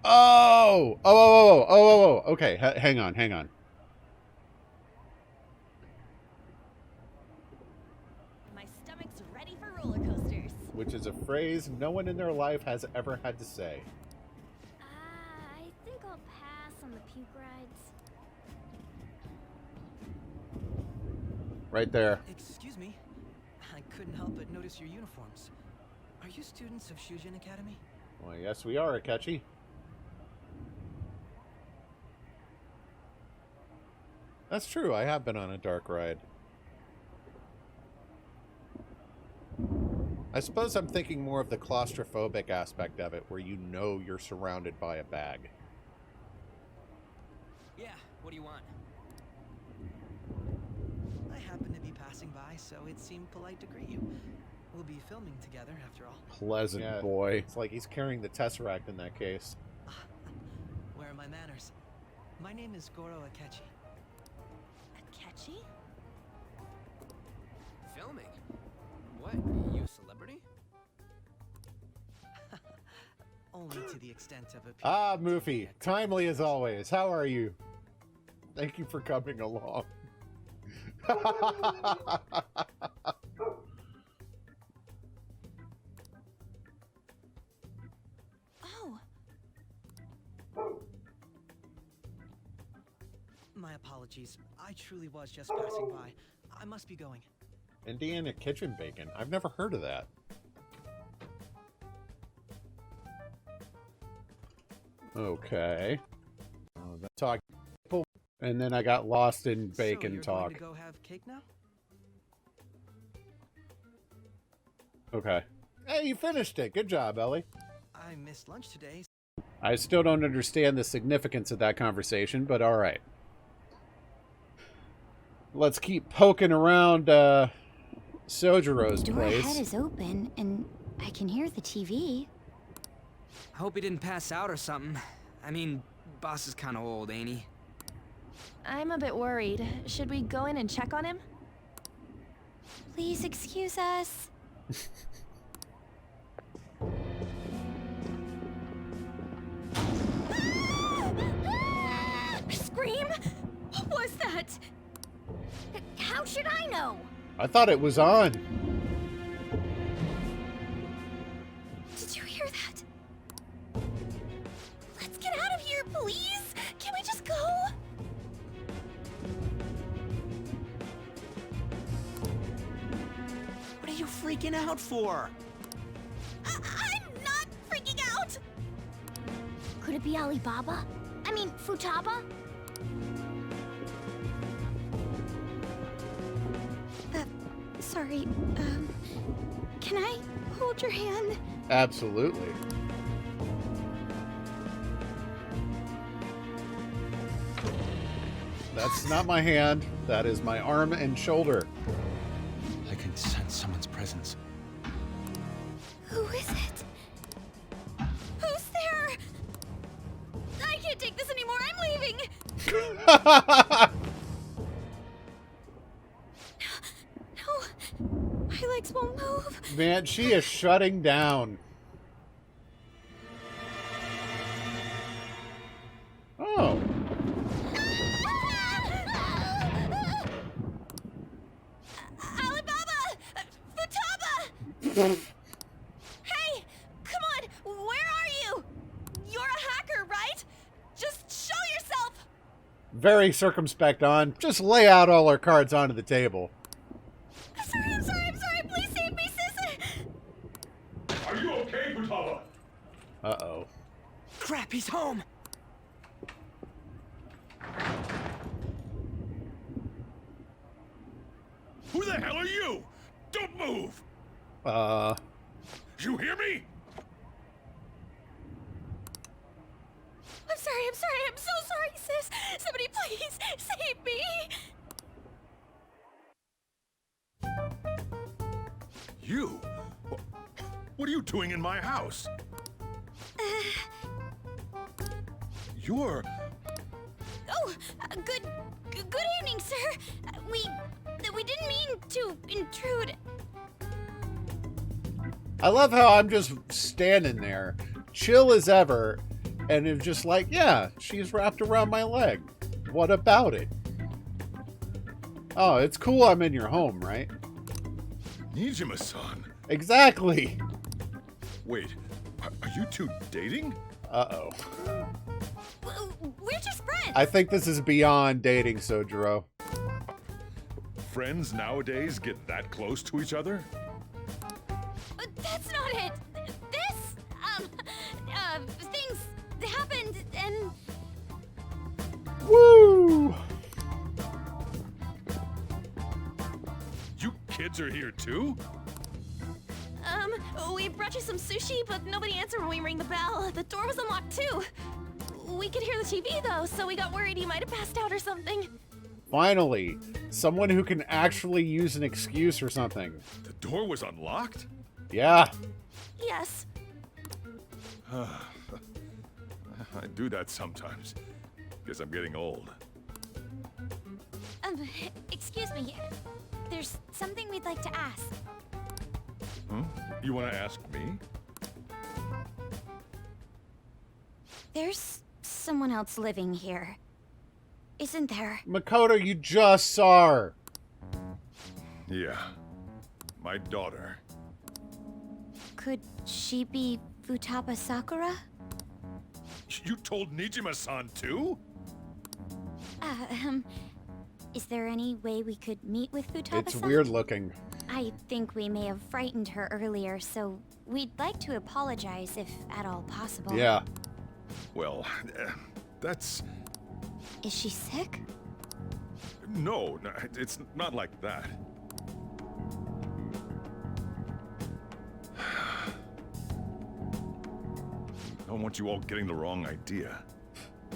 Oh! Oh. Okay, hang on. My stomach's ready for roller coasters. Which is a phrase no one in their life has ever had to say. I think I'll pass on the puke rides. Right there. Excuse me. I couldn't help but notice your uniforms. Are you students of Shujin Academy? Well, yes, we are, Akechi. That's true, I have been on a dark ride. I suppose I'm thinking more of the claustrophobic aspect of it, where you know you're surrounded by a bag. Yeah, what do you want? I happened to be passing by, so it seemed polite to greet you. We'll be filming together, after all. Pleasant boy. It's like he's carrying the Tesseract in that case. Where are my manners? My name is Goro Akechi. Akechi? Filming? What? You a celebrity? only to the extent of a... Ah, Moofy, timely as always. How are you? Thank you for coming along. Oh. My apologies. I truly was just passing by. I must be going. Indiana kitchen bacon. I've never heard of that. Okay. Talk, and then I got lost in bacon so you're talk. Going to go have cake now? Okay. Hey, you finished it. Good job, Ellie. I missed lunch today. I still don't understand the significance of that conversation, but all right. Let's keep poking around Sojiro's The door place. ahead is open, and I can hear the TV. I hope he didn't pass out or something. I mean, boss is kind of old, ain't he? I'm a bit worried. Should we go in and check on him? Please excuse us. Scream? What was that? How should I know? I thought it was on. Did you hear that? Let's get out of here, please. Can we just go? What are you freaking out for? I'm not freaking out. Could it be Alibaba? I mean, Futaba? Sorry, can I hold your hand? Absolutely. That's not my hand. That is my arm and shoulder. I can sense someone's presence. Who is it? Who's there? I can't take this anymore. I'm leaving. No, my legs won't move. Man, she is shutting down. Oh. Alibaba! Futaba! Hey! Come on! Where are you? You're a hacker, right? Just show yourself! Very circumspect on. Just lay out all our cards onto the table. I'm sorry! Please save me, sis! Are you okay, Futaba? Uh-oh. Crap, he's home! Who the hell are you? Don't move! You hear me? I'm sorry! I'm so sorry, sis! Somebody please save me! You? What are you doing in my house? You're... Oh, good evening, sir. We didn't mean to intrude. I love how I'm just standing there, chill as ever, and it's just like, yeah, she's wrapped around my leg. What about it? Oh, it's cool I'm in your home, right? Nijima-san. Exactly. Wait, are you two dating? Uh-oh. We're just friends. I think this is beyond dating, Sojiro. Friends nowadays get that close to each other? But that's not it. This, things happened and... Woo! You kids are here too? We brought you some sushi, but nobody answered when we rang the bell. The door was unlocked too. We could hear the TV though, so we got worried he might have passed out or something. Finally, someone who can actually use an excuse or something. The door was unlocked? Yeah. Yes. I do that sometimes. Guess I'm getting old. Excuse me. There's something we'd like to ask. Hmm? You want to ask me? There's someone else living here, isn't there? Makoto, you just saw her. Yeah. My daughter. Could she be Futaba Sakura? You told Nijima-san too? Is there any way we could meet with Futaba-san? It's weird looking. I think we may have frightened her earlier, so we'd like to apologize if at all possible. Yeah. Well, that's... Is she sick? No, it's not like that. I don't want you all getting the wrong idea.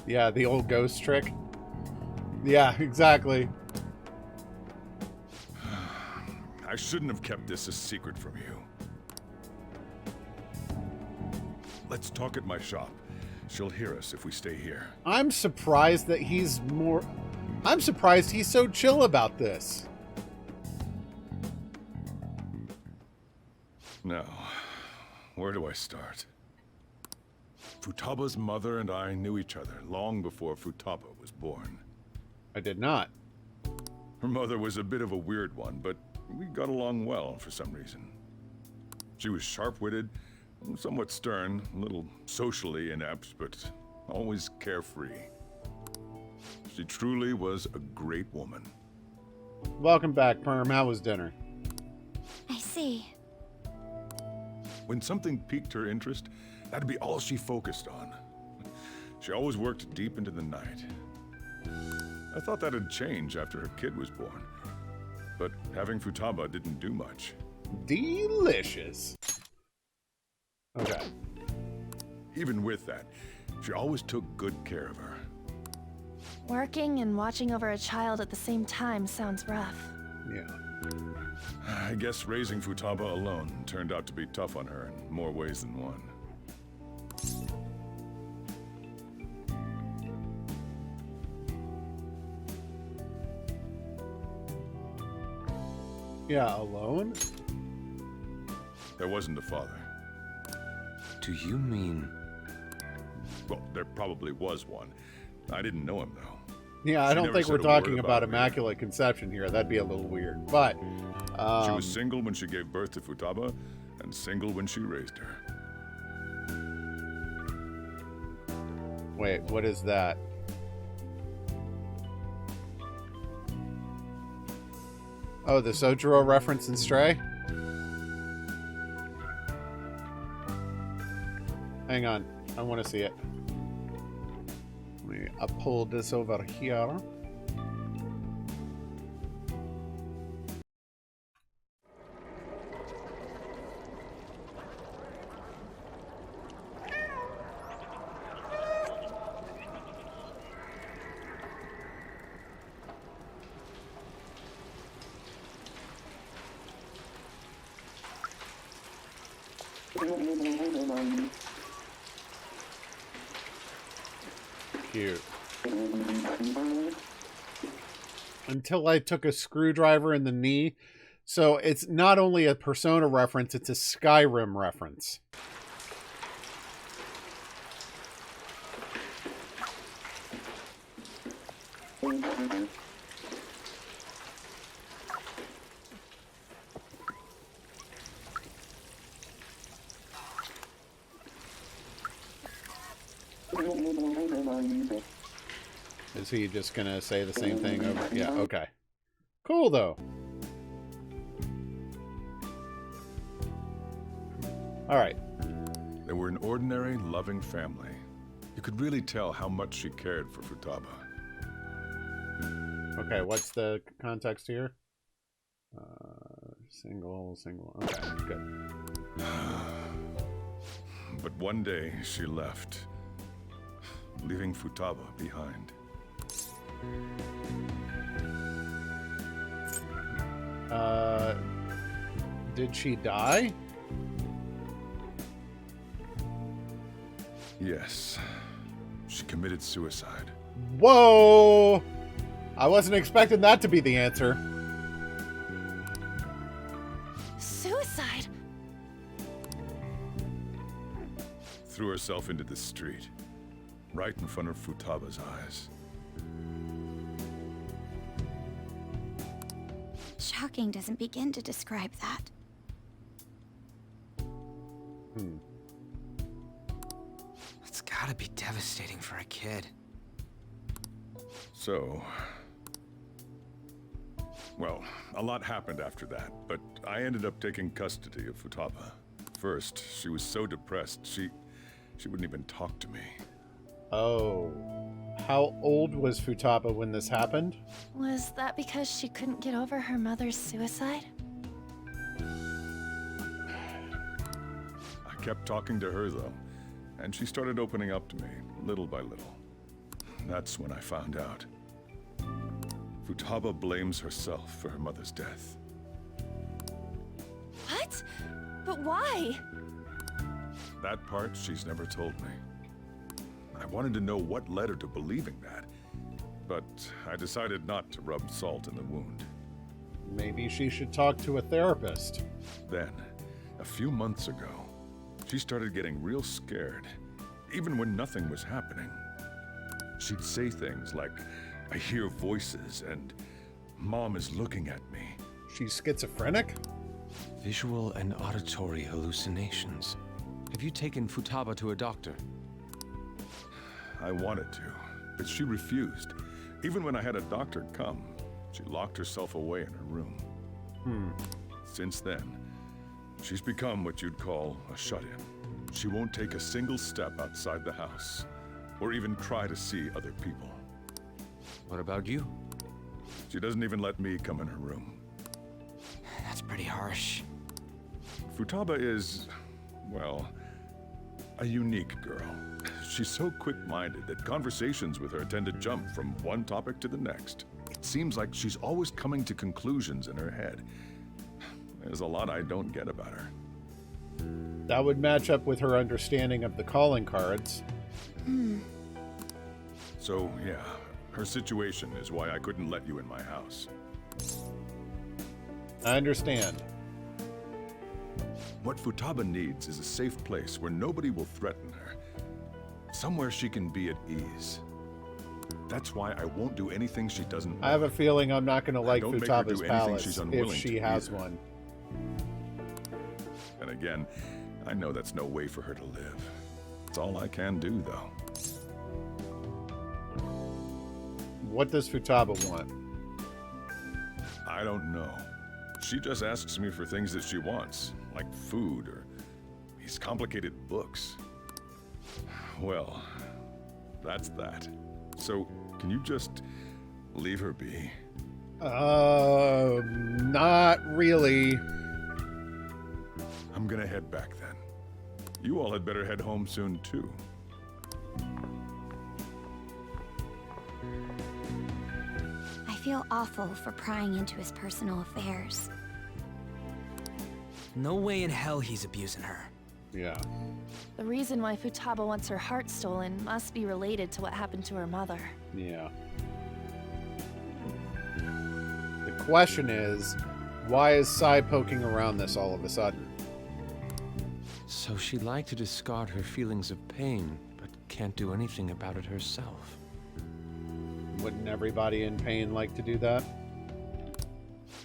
Yeah, the old ghost trick. Yeah, exactly. I shouldn't have kept this a secret from you. Let's talk at my shop. She'll hear us if we stay here. I'm surprised that he's more... I'm surprised he's so chill about this. Now, where do I start? Futaba's mother and I knew each other long before Futaba was born. I did not. Her mother was a bit of a weird one, but we got along well for some reason. She was sharp-witted, somewhat stern, a little socially inept, but always carefree. She truly was a great woman. Welcome back, Perm. How was dinner? I see. When something piqued her interest, that'd be all she focused on. She always worked deep into the night. I thought that'd change after her kid was born, but having Futaba didn't do much. Delicious. Okay. Even with that, she always took good care of her. Working and watching over a child at the same time sounds rough. Yeah. I guess raising Futaba alone turned out to be tough on her in more ways than one. Yeah, alone? There wasn't a father. Do you mean... Well, there probably was one. I didn't know him, though. Yeah, I She don't never think we're said a word talking about about me. immaculate conception here. That'd be a little weird. But, She was single when she gave birth to Futaba, and single when she raised her. wait, what is that? Oh, the Sojiro reference in Stray? Hang on. I want to see it. Let me pull this over here. Cute. Until I took a screwdriver in the knee. So it's not only a Persona reference, it's a Skyrim reference. Is he just gonna say the same thing over? Yeah, okay. Cool, though. Alright. They were an ordinary, loving family. You could really tell how much she cared for Futaba. Okay, what's the context here? Single. Okay, good. But one day, she left, leaving Futaba behind. Did she die? Yes. She committed suicide. Whoa! I wasn't expecting that to be the answer. Suicide? Threw herself into the street. right in front of Futaba's eyes. Shocking doesn't begin to describe that. It's gotta be devastating for a kid. So... Well, a lot happened after that, but I ended up taking custody of Futaba. First, she was so depressed, she wouldn't even talk to me. Oh. How old was Futaba when this happened? Was that because she couldn't get over her mother's suicide? I kept talking to her, though, and she started opening up to me, little by little. That's when I found out. Futaba blames herself for her mother's death. What? But why? That part she's never told me. I wanted to know what led her to believing that, but I decided not to rub salt in the wound. Maybe she should talk to a therapist. Then, a few months ago, she started getting real scared, even when nothing was happening. She'd say things like, "I hear voices," and "Mom is looking at me." She's schizophrenic? Visual and auditory hallucinations. Have you taken Futaba to a doctor? I wanted to, but she refused. Even when I had a doctor come, she locked herself away in her room. Since then, she's become what you'd call a shut-in. She won't take a single step outside the house, or even try to see other people. What about you? She doesn't even let me come in her room. That's pretty harsh. Futaba is, well, a unique girl. She's so quick-minded that conversations with her tend to jump from one topic to the next. It seems like she's always coming to conclusions in her head. There's a lot I don't get about her. That would match up with her understanding of the calling cards. So, yeah, her situation is why I couldn't let you in my house. I understand. What Futaba needs is a safe place where nobody will threaten her. Somewhere she can be at ease. That's why I won't do anything she doesn't want. I have a feeling I'm not going to like don't make her Futaba's do anything palace she's if unwilling she to has either. one. And again, I know that's no way for her to live. It's all I can do, though. What does Futaba want? I don't know. She just asks me for things that she wants, like food or these complicated books. Well, that's that. So, can you just leave her be? Not really. I'm gonna head back then. You all had better head home soon, too. I feel awful for prying into his personal affairs. No way in hell he's abusing her. Yeah. The reason why Futaba wants her heart stolen must be related to what happened to her mother. Yeah. The question is, why is Sai poking around this all of a sudden? So she'd like to discard her feelings of pain, but can't do anything about it herself. Wouldn't everybody in pain like to do that?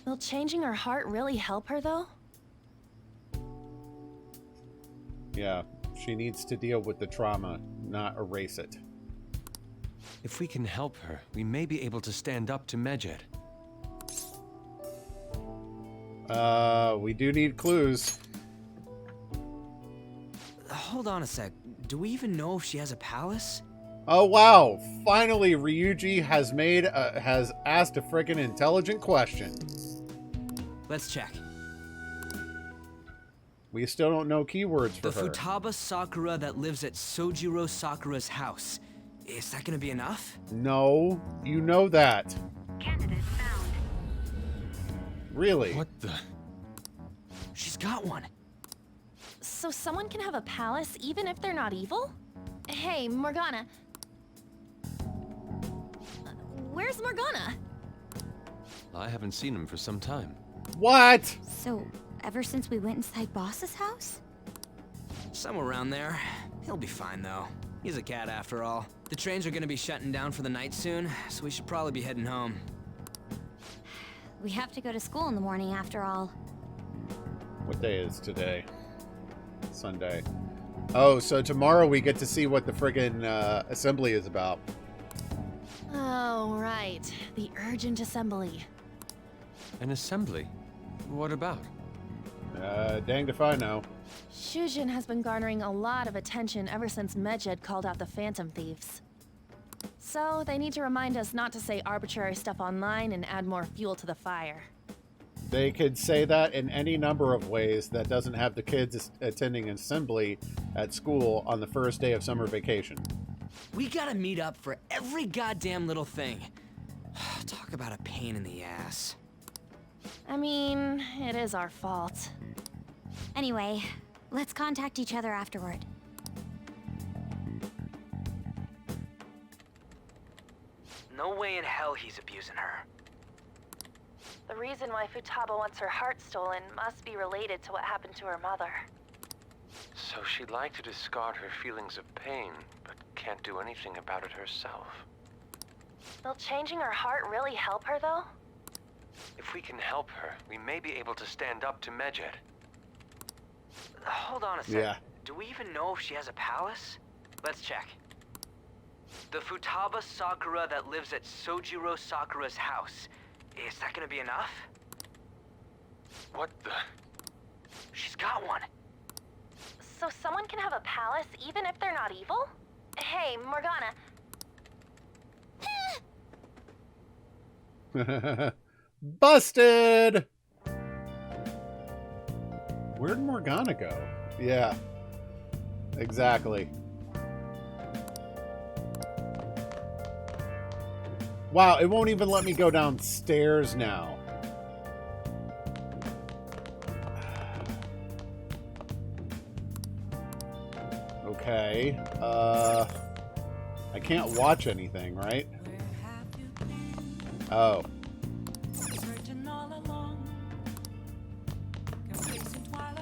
Will changing her heart really help her, though? Yeah, she needs to deal with the trauma, not erase it. If we can help her, we may be able to stand up to Medjed. We do need clues. Hold on a sec. Do we even know if she has a palace? Oh wow! Finally, Ryuji has asked a friggin' intelligent question. Let's check. We still don't know keywords for The her. Futaba Sakura that lives at Sojiro Sakura's house. Is that gonna be enough? No, you know that. Candidate found. Really? What the? She's got one. So someone can have a palace even if they're not evil? Hey, Morgana. Where's Morgana? I haven't seen him for some time. What? So, ever since we went inside Boss's house? Somewhere around there. He'll be fine, though. He's a cat after all. The trains are gonna be shutting down for the night soon, so we should probably be heading home. We have to go to school in the morning after all. What day is today? Sunday. Oh, so tomorrow we get to see what the friggin' assembly is about. Oh, right. The urgent assembly. An assembly? What about? Danged if I know. Shujin has been garnering a lot of attention ever since Medjed called out the Phantom Thieves. So, they need to remind us not to say arbitrary stuff online and add more fuel to the fire. They could say that in any number of ways that doesn't have the kids attending assembly at school on the first day of summer vacation. We gotta meet up for every goddamn little thing. Talk about a pain in the ass. I mean, it is our fault. Anyway, let's contact each other afterward. No way in hell he's abusing her. The reason why Futaba wants her heart stolen must be related to what happened to her mother. So she'd like to discard her feelings of pain, but can't do anything about it herself. Will changing her heart really help her, though? If we can help her, we may be able to stand up to Medjed. Hold on a sec. Yeah. Do we even know if she has a palace? Let's check. The Futaba Sakura that lives at Sojiro Sakura's house. Is that gonna be enough? What the? She's got one. So someone can have a palace even if they're not evil? Hey, Morgana. Busted! Where'd Morgana go? Yeah. Exactly. Wow, it won't even let me go downstairs now. Okay. I can't watch anything, right? Oh.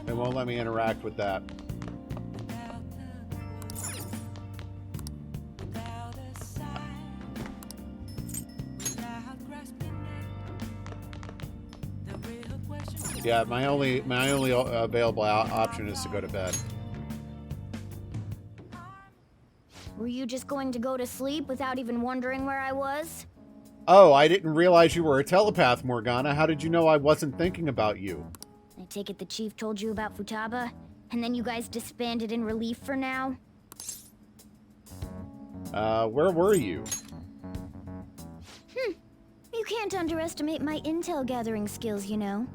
It won't let me interact with that. Yeah, my only available option is to go to bed. Were you just going to go to sleep without even wondering where I was? Oh, I didn't realize you were a telepath, Morgana. How did you know I wasn't thinking about you? I take it the chief told you about Futaba, and then you guys disbanded in relief for now? Where were you? You can't underestimate my intel gathering skills, you know.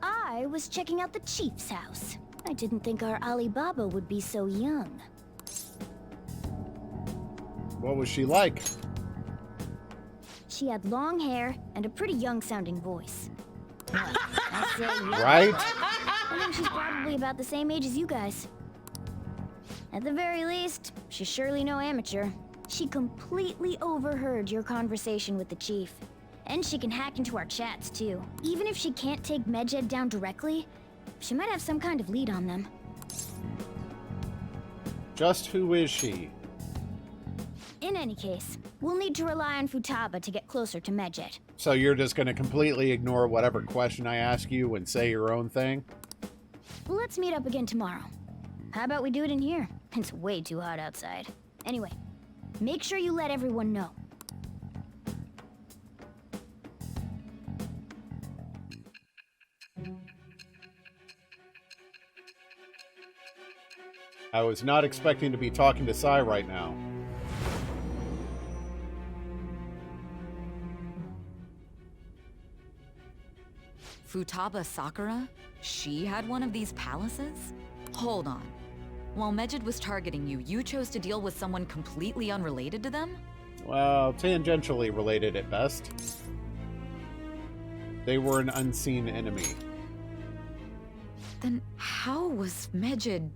I was checking out the chief's house. I didn't think our Alibaba would be so young. What was she like? She had long hair and a pretty young-sounding voice. Well, I say young. Right? I think she's probably about the same age as you guys. At the very least, she's surely no amateur. She completely overheard your conversation with the chief. And she can hack into our chats, too. Even if she can't take Medjed down directly, she might have some kind of lead on them. Just who is she? In any case, we'll need to rely on Futaba to get closer to Medjed. So you're just going to completely ignore whatever question I ask you and say your own thing? Well, let's meet up again tomorrow. How about we do it in here? It's way too hot outside. Anyway, make sure you let everyone know. I was not expecting to be talking to Sai right now. Futaba Sakura? She had one of these palaces? Hold on. While Medjed was targeting you, you chose to deal with someone completely unrelated to them? Well, tangentially related at best. They were an unseen enemy. Then how was Medjed...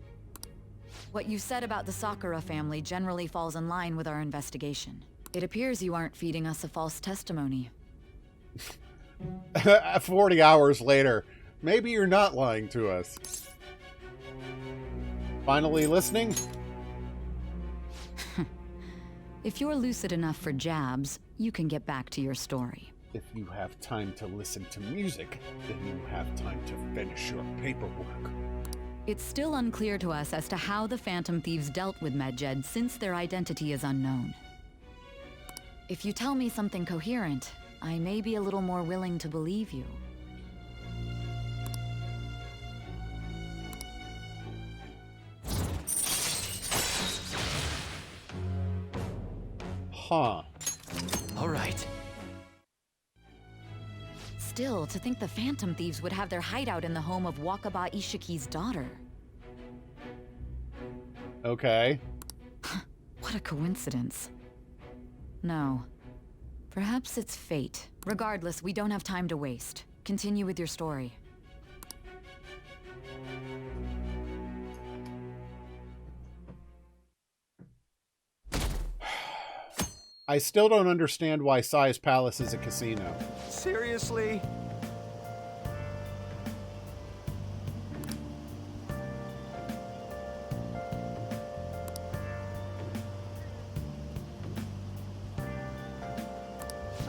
What you said about the Sakura family generally falls in line with our investigation. It appears you aren't feeding us a false testimony. 40 hours later, maybe you're not lying to us. Finally listening? If you're lucid enough for jabs, you can get back to your story. If you have time to listen to music, then you have time to finish your paperwork. It's still unclear to us as to how the Phantom Thieves dealt with Medjed since their identity is unknown. If you tell me something coherent, I may be a little more willing to believe you. Huh. All right. Still, to think the Phantom Thieves would have their hideout in the home of Wakaba Ishiki's daughter. Okay. What a coincidence. No. Perhaps it's fate. Regardless, we don't have time to waste. Continue with your story. I still don't understand why Sai's Palace is a casino. Seriously?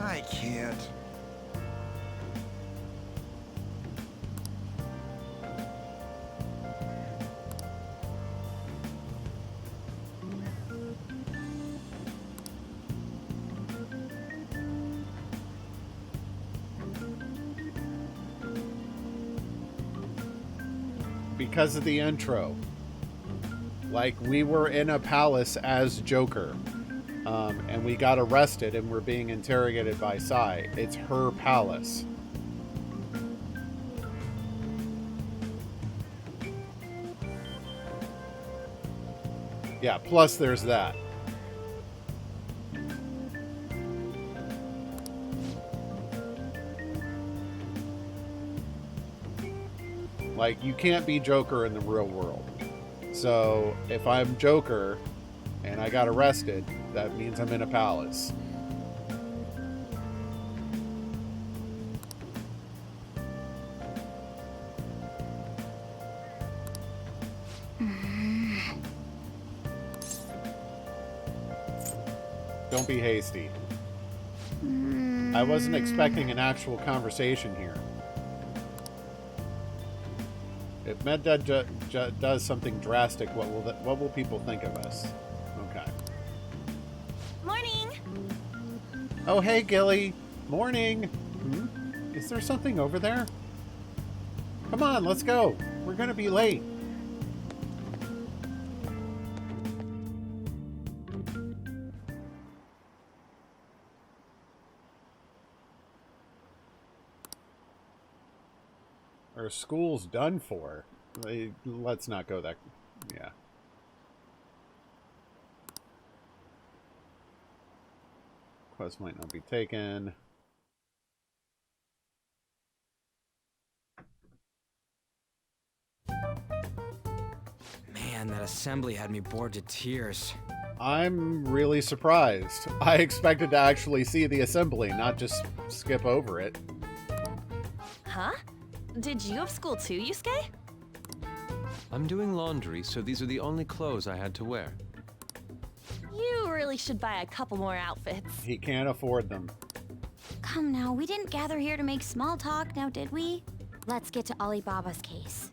I can't. Because of the intro. Like, we were in a palace as Joker. And we got arrested and we're being interrogated by Sai. It's her palace. Yeah, plus there's that. Like, you can't be Joker in the real world. So, if I'm Joker and I got arrested, that means I'm in a palace. Don't be hasty. I wasn't expecting an actual conversation here. If Medjed does something drastic, what will people think of us? Okay. Morning! Oh, hey, Gilly. Morning. Is there something over there? Come on, let's go. We're gonna be late. Our school's done for. Let's not go that... Yeah. Quest might not be taken. Man, that assembly had me bored to tears. I'm really surprised. I expected to actually see the assembly, not just skip over it. Huh? Did you have school too, Yusuke? I'm doing laundry, so these are the only clothes I had to wear. You really should buy a couple more outfits. He can't afford them. Come now, we didn't gather here to make small talk, now did we? Let's get to Alibaba's case.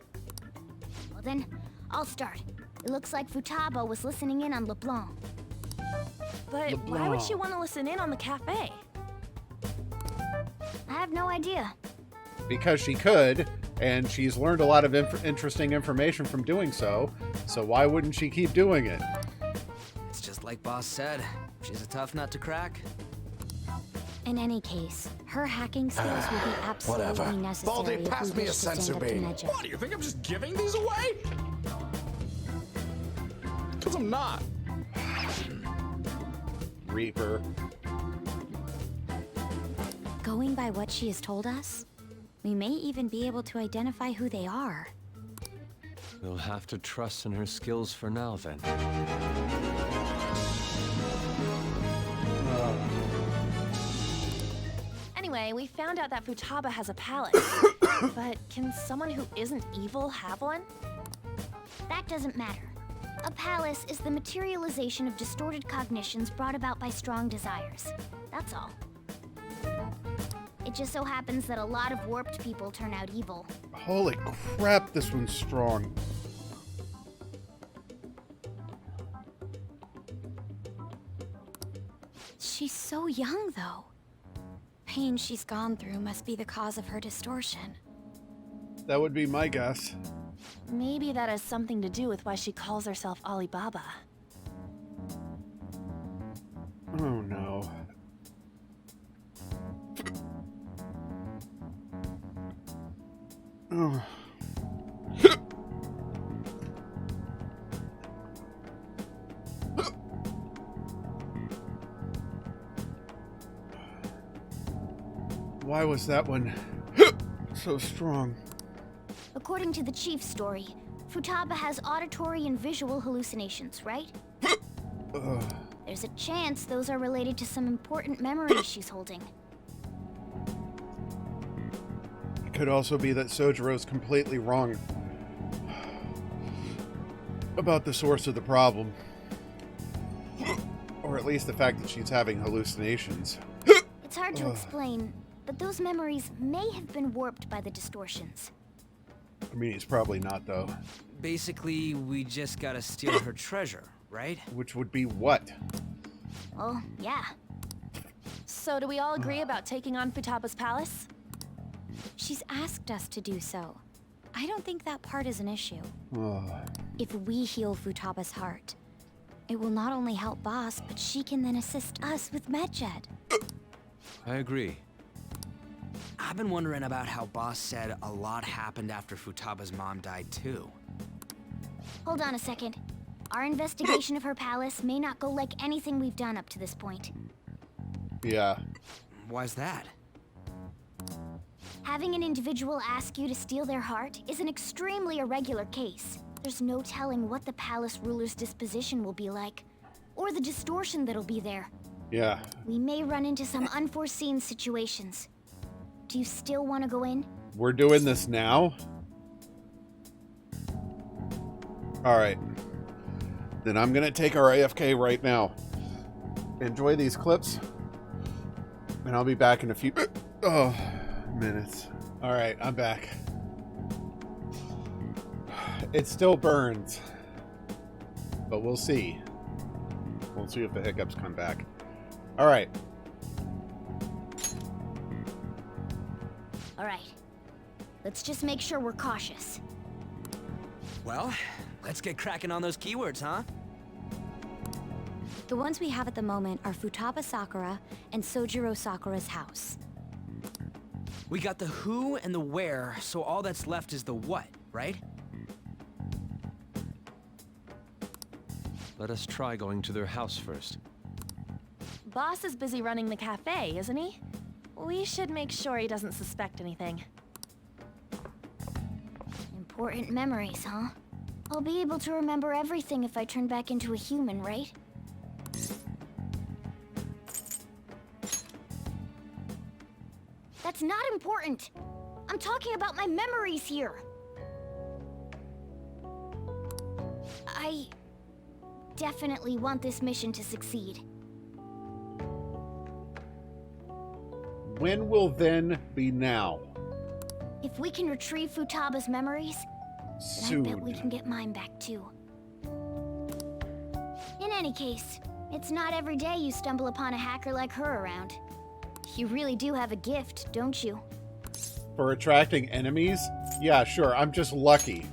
Well then, I'll start. It looks like Futaba was listening in on LeBlanc. But why would she want to listen in on the cafe? I have no idea. Because she could, and she's learned a lot of interesting information from doing so, so why wouldn't she keep doing it? It's just like Boss said. She's a tough nut to crack. In any case, her hacking skills will be absolutely necessary Baldy, if pass we me wish a to stand sensor up to beam. Medjed. What, do you think I'm just giving these away? Because I'm not. Reaper. Going by what she has told us, we may even be able to identify who they are. We'll have to trust in her skills for now, then. Anyway, we found out that Futaba has a palace. But can someone who isn't evil have one? That doesn't matter. A palace is the materialization of distorted cognitions brought about by strong desires. That's all. It just so happens that a lot of warped people turn out evil. Holy crap, this one's strong. She's so young, though. Pain she's gone through must be the cause of her distortion. That would be my guess. Maybe that has something to do with why she calls herself Alibaba. Oh no. Oh. Why was that one so strong? According to the chief's story, Futaba has auditory and visual hallucinations, right? There's a chance those are related to some important memories she's holding. It could also be that Sojiro's completely wrong about the source of the problem. Or at least the fact that she's having hallucinations. It's hard to explain, but those memories may have been warped by the distortions. I mean, he's probably not, though. Basically, we just gotta steal her treasure, right? Which would be what? Well, yeah. So do we all agree about taking on Futaba's palace? She's asked us to do so. I don't think that part is an issue. Oh. If we heal Futaba's heart, it will not only help Boss, but she can then assist us with Medjed. I agree. I've been wondering about how Boss said a lot happened after Futaba's mom died too. Hold on a second. Our investigation of her palace may not go like anything we've done up to this point. Yeah. Why's that? Having an individual ask you to steal their heart is an extremely irregular case. There's no telling what the palace ruler's disposition will be like, or the distortion that'll be there. Yeah. We may run into some unforeseen situations. Do you still want to go in? We're doing this now? Alright. Then I'm gonna take our AFK right now. Enjoy these clips. And I'll be back in a few minutes. Alright, I'm back. It still burns. But we'll see. We'll see if the hiccups come back. Alright. Alright. Let's just make sure we're cautious. Well, let's get cracking on those keywords, huh? The ones we have at the moment are Futaba Sakura and Sojiro Sakura's house. We got the who and the where, so all that's left is the what, right? Let us try going to their house first. Boss is busy running the cafe, isn't he? We should make sure he doesn't suspect anything. Important memories, huh? I'll be able to remember everything if I turn back into a human, right? That's not important. I'm talking about my memories here. I definitely want this mission to succeed. When will then be now? If we can retrieve Futaba's memories, Soon. then I bet we can get mine back too. In any case, it's not every day you stumble upon a hacker like her around. You really do have a gift, don't you? For attracting enemies? Yeah, sure. I'm just lucky.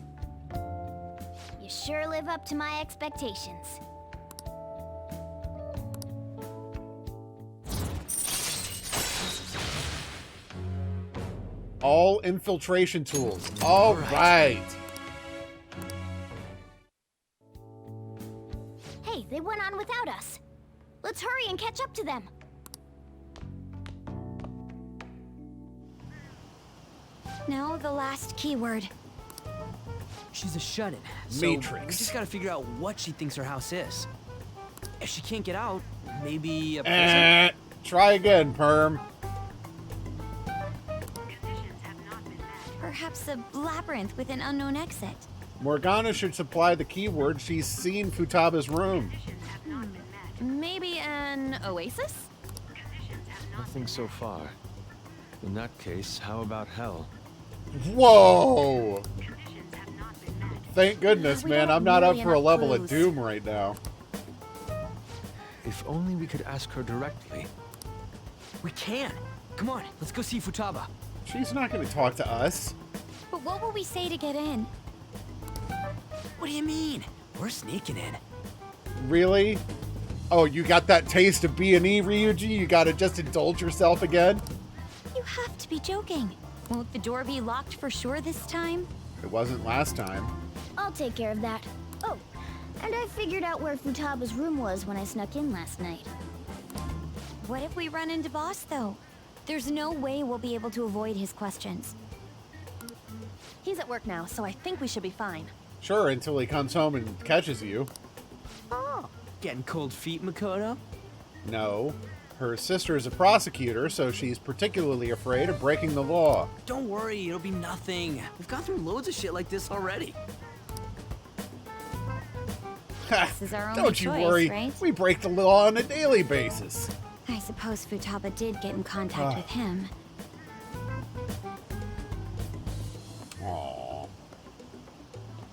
You sure live up to my expectations. All infiltration tools. All right. Hey, they went on without us. Let's hurry and catch up to them. Now the last keyword. She's a shut-in, so Matrix. we just gotta figure out what she thinks her house is. If she can't get out, maybe a prison? Try again, Perm. Perhaps a labyrinth with an unknown exit. Morgana should supply the keyword. She's seen Futaba's room. Maybe an oasis? Nothing so far. In that case, how about hell? Whoa! Thank goodness, We man. don't I'm not up really for a enough level of clues. doom right now. If only we could ask her directly. We can. Come on, let's go see Futaba. She's not going to talk to us. But what will we say to get in? What do you mean? We're sneaking in. Really? Oh, you got that taste of B&E, Ryuji? You got to just indulge yourself again? You have to be joking. Won't the door be locked for sure this time? It wasn't last time. I'll take care of that. Oh, and I figured out where Futaba's room was when I snuck in last night. What if we run into Boss, though? There's no way we'll be able to avoid his questions. He's at work now, so I think we should be fine. Sure, until he comes home and catches you. Oh, getting cold feet, Makoto? No. Her sister is a prosecutor, so she's particularly afraid of breaking the law. Don't worry, it'll be nothing. We've gone through loads of shit like this already. This is our only Don't you choice, worry. right? We break the law on a daily basis. I suppose Futaba did get in contact with him. Aww.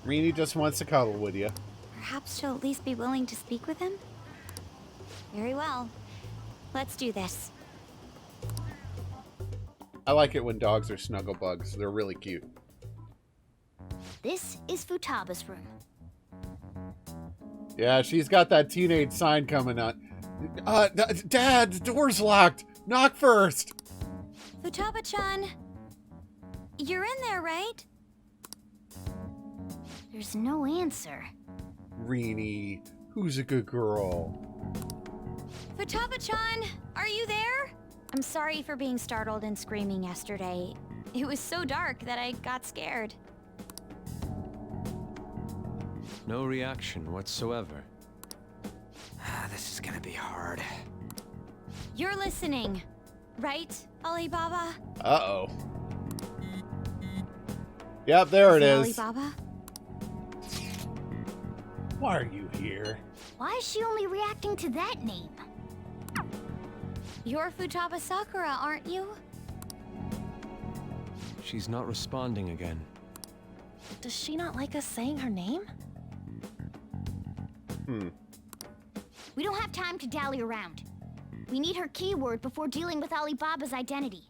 Rini just wants to cuddle with you. Perhaps she'll at least be willing to speak with him? Very well. Let's do this. I like it when dogs are snuggle bugs. They're really cute. This is Futaba's room. Yeah, she's got that teenage sign coming on. Dad, the door's locked. Knock first. Futaba-chan, you're in there, right? There's no answer. Rini, who's a good girl? Futaba-chan, are you there? I'm sorry for being startled and screaming yesterday. It was so dark that I got scared. No reaction whatsoever. This is gonna be hard. You're listening, right, Alibaba? Uh-oh. Yep, there it is. Alibaba? Why are you here? Why is she only reacting to that name? You're Futaba Sakura, aren't you? She's not responding again. Does she not like us saying her name? We don't have time to dally around. We need her keyword before dealing with Alibaba's identity.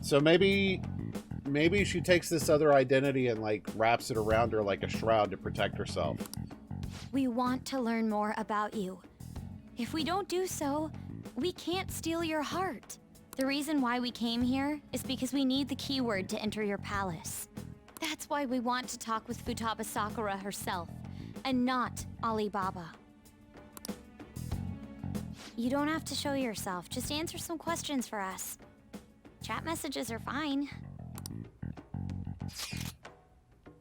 So maybe she takes this other identity and like wraps it around her like a shroud to protect herself. We want to learn more about you. If we don't do so, we can't steal your heart. The reason why we came here is because we need the keyword to enter your palace. That's why we want to talk with Futaba Sakura herself, and not Alibaba. You don't have to show yourself, just answer some questions for us. Chat messages are fine.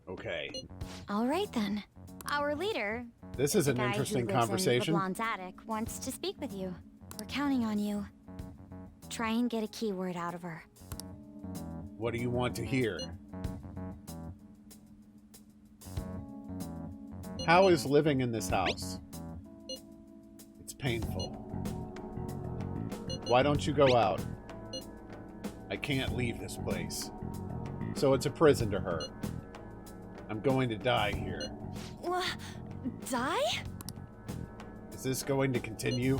Okay. All right then. Our leader, This is the an guy interesting who lives conversation. in LeBlanc's attic, wants to speak with you. We're counting on you. Try and get a keyword out of her. What do you want to hear? How is living in this house? It's painful. Why don't you go out? I can't leave this place. So it's a prison to her. I'm going to die here. What? Die? Is this going to continue?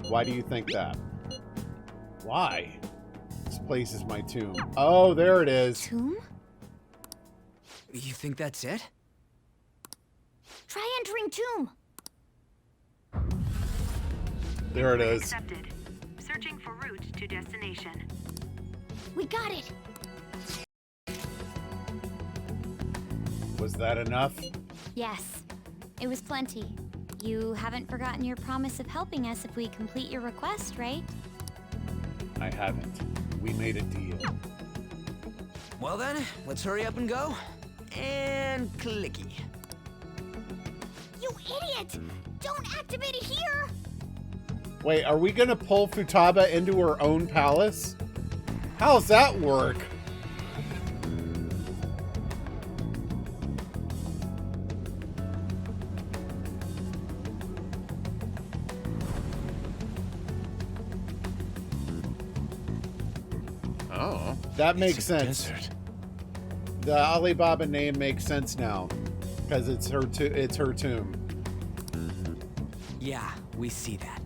Why do you think that? Why? This place is my tomb. Oh, there it is. Tomb? You think that's it? Try entering tomb. There it is. Accepted. Searching for route to destination. We got it. Was that enough? Yes. It was plenty. You haven't forgotten your promise of helping us if we complete your request, right? I haven't. We made a deal. Well then, let's hurry up and go. And clicky. You idiot! Don't activate it here! Wait, are we gonna pull Futaba into her own palace? How's that work? Oh, that makes sense. Desert. The Alibaba name makes sense now, because it's her tomb. Yeah, we see that.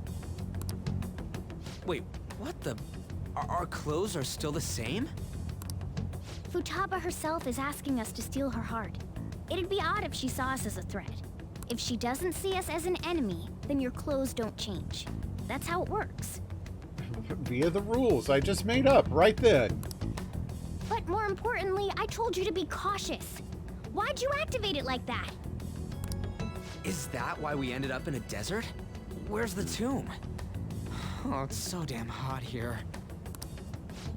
Wait, what the? Our clothes are still the same? Futaba herself is asking us to steal her heart. It'd be odd if she saw us as a threat. If she doesn't see us as an enemy, then your clothes don't change. That's how it works. Via the rules I just made up right then. But more importantly, I told you to be cautious. Why'd you activate it like that? Is that why we ended up in a desert? Where's the tomb? Oh, it's so damn hot here.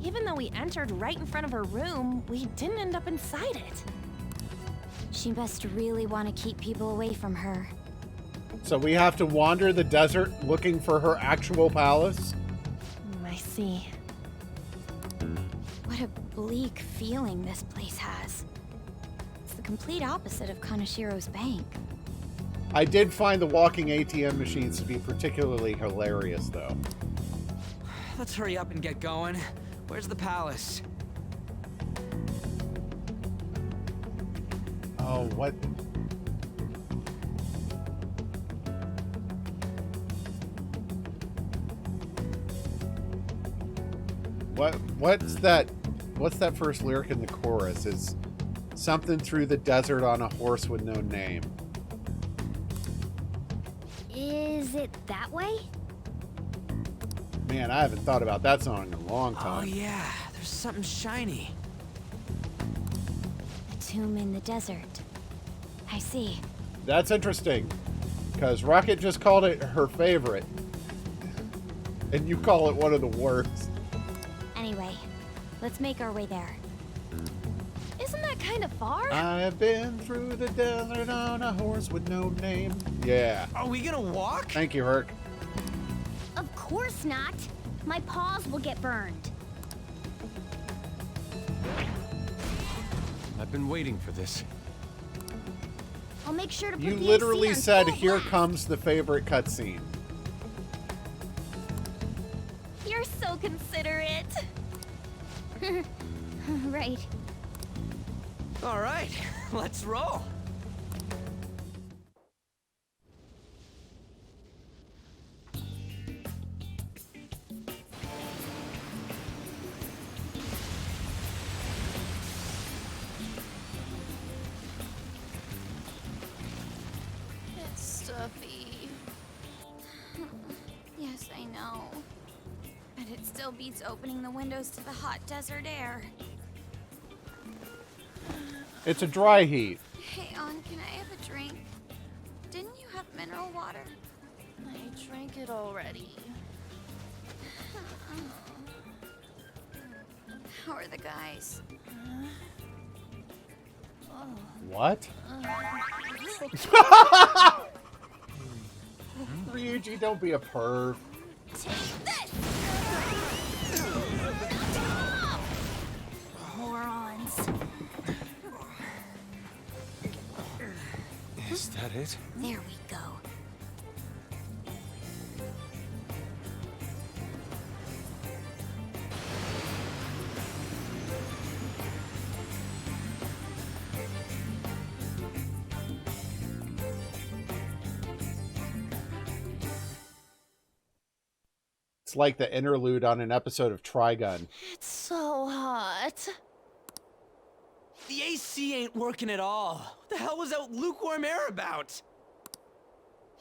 Even though we entered right in front of her room, we didn't end up inside it. She must really want to keep people away from her. So we have to wander the desert looking for her actual palace? I see. What a bleak feeling this place has. It's the complete opposite of Kanashiro's bank. I did find the walking ATM machines to be particularly hilarious, though. Let's hurry up and get going. Where's the palace? Oh, what? What's that? What's that first lyric in the chorus? Is something through the desert on a horse with no name. Is it that way? Man, I haven't thought about that song in a long Oh time. yeah, there's something shiny. A tomb in the desert. I see. That's interesting, because Rocket just called it her favorite, and you call it one of the worst. Anyway, let's make our way there. Isn't that kind of far? I've been through the desert on a horse with no name. Yeah. Are we gonna walk? Thank you, Herc. Of course not. My paws will get burned. I've been waiting for this. I'll make sure to put You the literally AC on said, full "Here blast." comes the favorite cutscene." You're so considerate. Right. All right, let's roll. It's stuffy. Yes, I know. But it still beats opening the windows to the hot desert air. It's a dry heat. Hey, On, can I have a drink? Didn't you have mineral water? I drank it already. How are the guys? What? Ryuji, don't be a perv. Morons. Is that it? There we go. It's like the interlude on an episode of Trigun. It's so hot. The AC ain't working at all. What the hell was that lukewarm air about?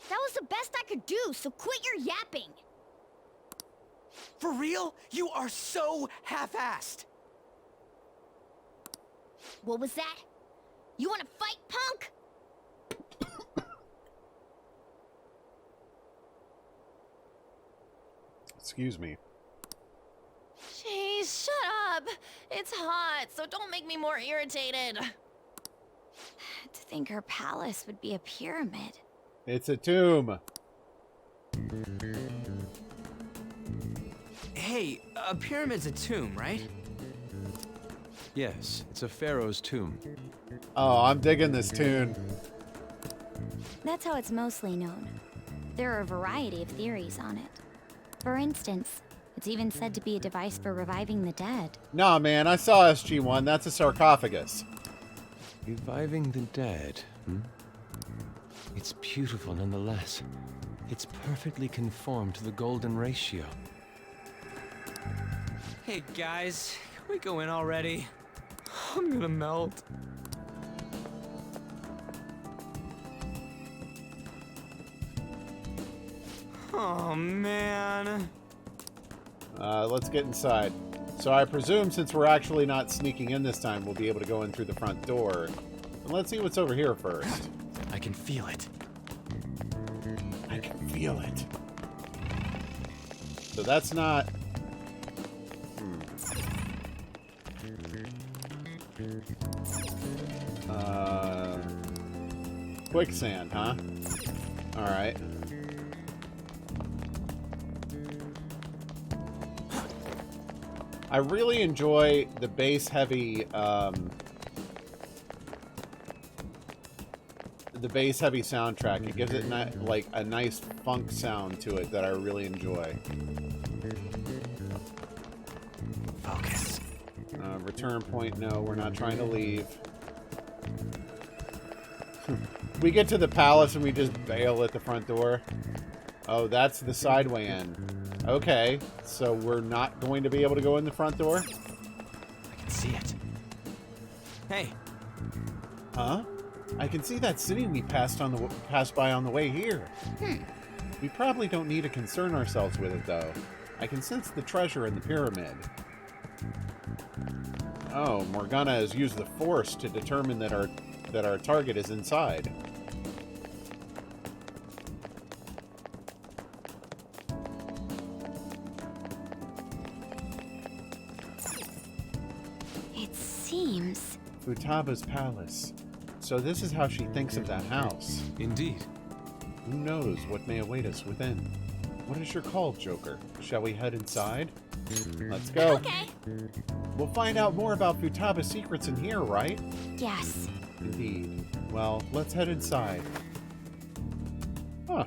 That was the best I could do, so quit your yapping. For real? You are so half-assed. What was that? You want to fight, punk? Excuse me. Jeez, shut up. It's hot, so don't make me more irritated. To think her palace would be a pyramid. It's a tomb. Hey, a pyramid's a tomb, right? Yes, it's a pharaoh's tomb. Oh, I'm digging this tune. That's how it's mostly known. There are a variety of theories on it. For instance, It's even said to be a device for reviving the dead. Nah, man, I saw SG-1. That's a sarcophagus. Reviving the dead, hmm? It's beautiful nonetheless. It's perfectly conformed to the golden ratio. Hey guys, can we go in already? I'm gonna melt. Oh man. Let's get inside. So I presume since we're actually not sneaking in this time, we'll be able to go in through the front door. And let's see what's over here first. I can feel it. I can feel it. So that's not... Quicksand, huh? Alright. I really enjoy the bass-heavy, soundtrack. It gives it like a nice funk sound to it that I really enjoy. Focus. Return point, no, we're not trying to leave. We get to the palace and we just bail at the front door. Oh, that's the sideway end. Okay, so we're not going to be able to go in the front door? I can see it. Hey. Huh? I can see that city we passed by on the way here. We probably don't need to concern ourselves with it, though. I can sense the treasure in the pyramid. Oh, Morgana has used the Force to determine that our target is inside. It seems... Futaba's palace. So this is how she thinks of that house. Indeed. Who knows what may await us within? What is your call, Joker? Shall we head inside? Let's go. Okay. We'll find out more about Futaba's secrets in here, right? Yes. Indeed. Well, let's head inside. Huh.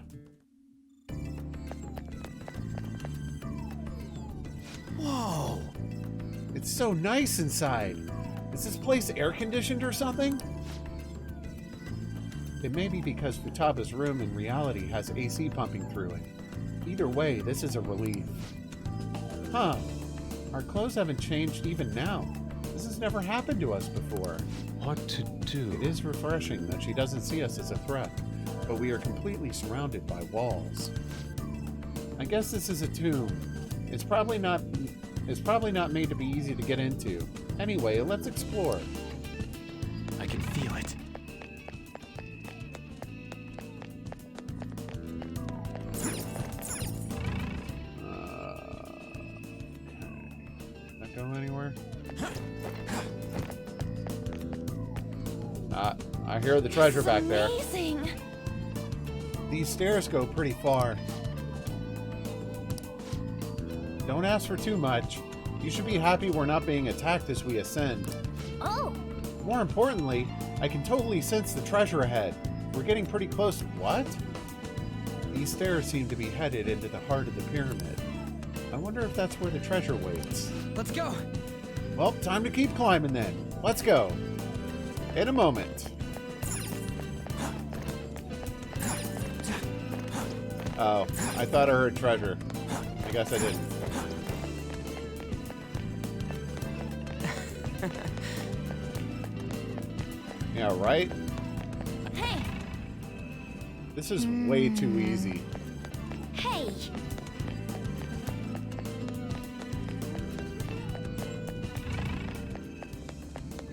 Whoa! It's so nice inside. Is this place air-conditioned or something? It may be because Futaba's room in reality has AC pumping through it. Either way, this is a relief. Huh. Our clothes haven't changed even now. This has never happened to us before. What to do? It is refreshing that she doesn't see us as a threat, but we are completely surrounded by walls. I guess this is a tomb. It's probably not made to be easy to get into. Anyway, let's explore. I can feel it. Not going anywhere? I hear the treasure back there. Amazing. These stairs go pretty far. Don't ask for too much. You should be happy we're not being attacked as we ascend. Oh! More importantly, I can totally sense the treasure ahead. We're getting pretty close. What? These stairs seem to be headed into the heart of the pyramid. I wonder if that's where the treasure waits. Let's go. Well, time to keep climbing then. Let's go. In a moment. Oh, I thought I heard treasure. I guess I didn't. Yeah, right? Hey! This is way too easy. Hey!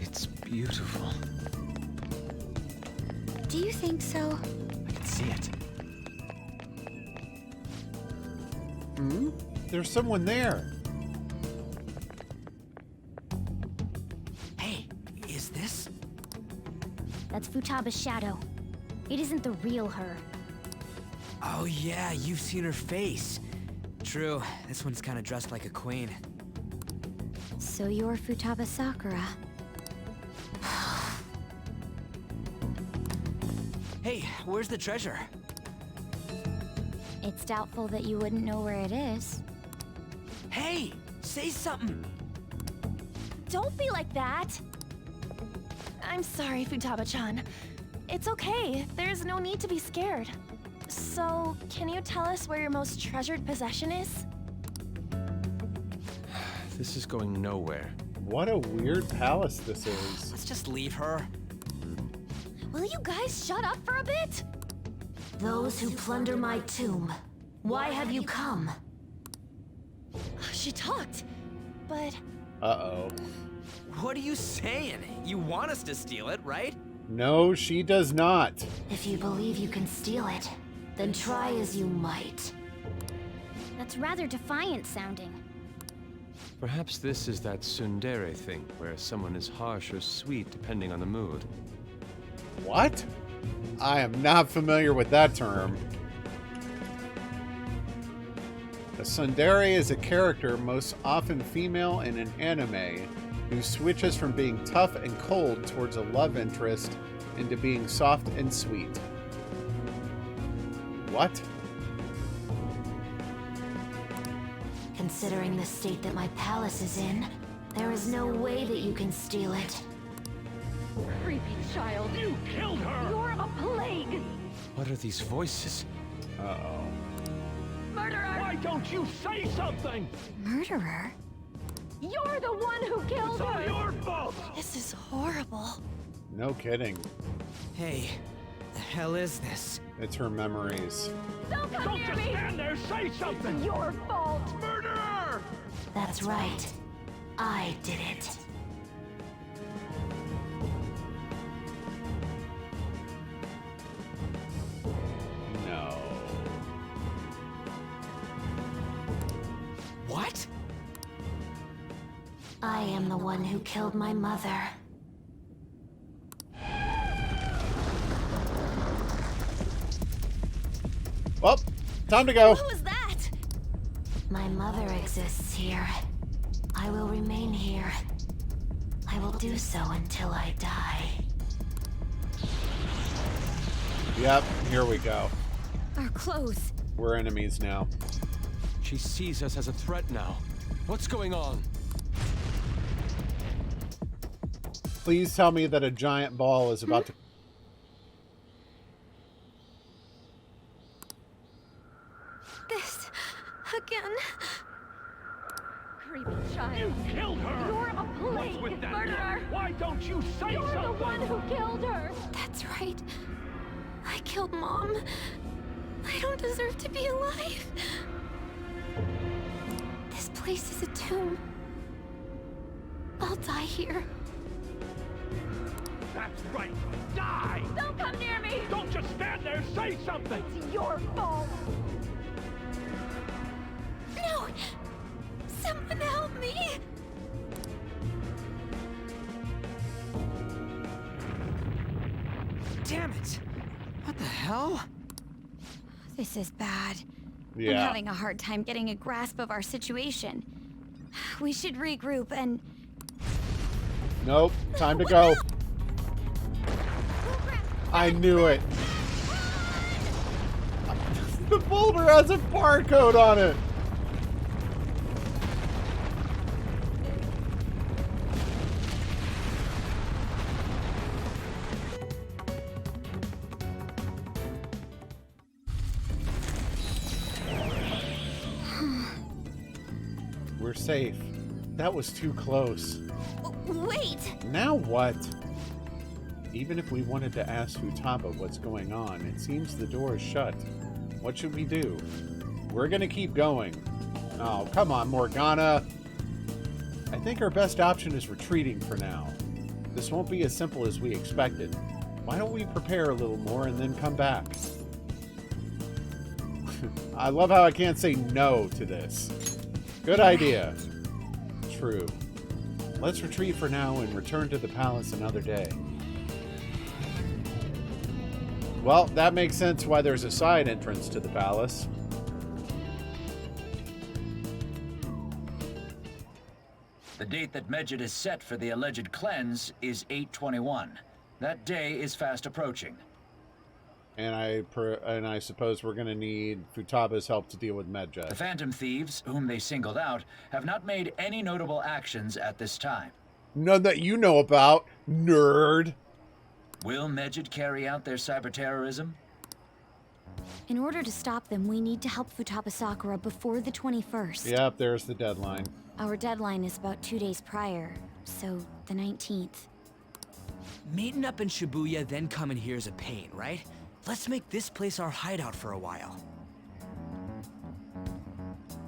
It's beautiful. Do you think so? I can see it. Hmm? There's someone there. Hey, is this? That's Futaba's shadow. It isn't the real her. Oh yeah, you've seen her face. True, this one's kind of dressed like a queen. So you're Futaba Sakura. Hey, where's the treasure? It's doubtful that you wouldn't know where it is. Hey, say something. Don't be like that. I'm sorry, Futaba-chan. It's okay. There's no need to be scared. So, can you tell us where your most treasured possession is? This is going nowhere. What a weird palace this is. Let's just leave her. Will you guys shut up for a bit? Those who plunder my tomb, why have you come? She talked, but... Uh-oh. What are you saying? You want us to steal it, right? No, she does not. If you believe you can steal it, then try as you might. That's rather defiant sounding. Perhaps this is that tsundere thing, where someone is harsh or sweet depending on the mood. What? I am not familiar with that term. A tsundere is a character, most often female in an anime, who switches from being tough and cold towards a love interest into being soft and sweet. What? Considering the state that my palace is in, there is no way that you can steal it. Creepy child. You killed her! You're a plague! What are these voices? Uh-oh. Murderer! Why don't you say something? Murderer? You're the one who killed her! It's all your fault! This is horrible. No kidding. Hey, the hell is this? It's her memories. Don't come near me! Don't just stand there, say something! It's your fault! Murderer! That's right. I did it. No. What? I am the one who killed my mother. Well, time to go. Who was that? My mother exists here. I will remain here. I will do so until I die. Yep, here we go. Our clothes. We're enemies now. She sees us as a threat now. What's going on? Please tell me that a giant ball is about to... This... again? Creepy child. You killed her! You're a plague! What's with that? Murderer! Why don't you say something? You're the one who killed her! That's right. I killed Mom. I don't deserve to be alive. This place is a tomb. I'll die here. That's right. Die! Don't come near me! Don't just stand there, say something! It's your fault! No! Someone help me! Damn it! What the hell? This is bad. Yeah. I'm having a hard time getting a grasp of our situation. We should regroup and... Nope, time to go. I knew it. The folder has a barcode on it. We're safe. That was too close. Wait! Now what? Even if we wanted to ask Futaba what's going on, it seems the door is shut. What should we do? We're gonna keep going. Oh, come on, Morgana. I think our best option is retreating for now. This won't be as simple as we expected. Why don't we prepare a little more and then come back? I love how I can't say no to this. Good idea. True. Let's retreat for now and return to the palace another day. Well, that makes sense why there's a side entrance to the palace. The date that Medjed is set for the alleged cleanse is 8/21. That day is fast approaching. And I suppose we're going to need Futaba's help to deal with Medjed. The Phantom Thieves, whom they singled out, have not made any notable actions at this time. None that you know about, nerd. Will Medjed carry out their cyber terrorism? In order to stop them, we need to help Futaba Sakura before the 21st. Yep, there's the deadline. Our deadline is about 2 days prior, so the 19th. Meeting up in Shibuya, then coming here is a pain, right? Let's make this place our hideout for a while.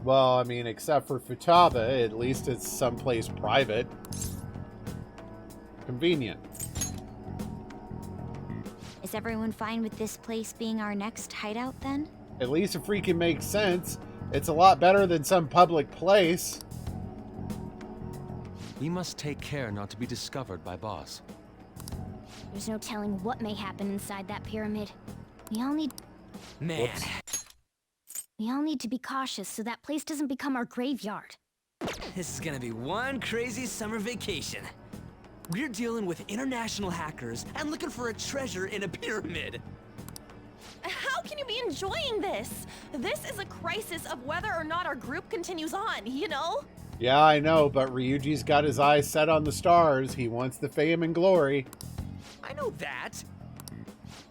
Well, I mean, except for Futaba, at least it's someplace private. Convenient. Is everyone fine with this place being our next hideout, then? At least it freaking makes sense. It's a lot better than some public place. We must take care not to be discovered by Boss. There's no telling what may happen inside that pyramid. We all need... Man. Whoops. We all need to be cautious so that place doesn't become our graveyard. This is gonna be one crazy summer vacation. We're dealing with international hackers and looking for a treasure in a pyramid. How can you be enjoying this? This is a crisis of whether or not our group continues on, you know? Yeah, I know, but Ryuji's got his eyes set on the stars. He wants the fame and glory. I know that.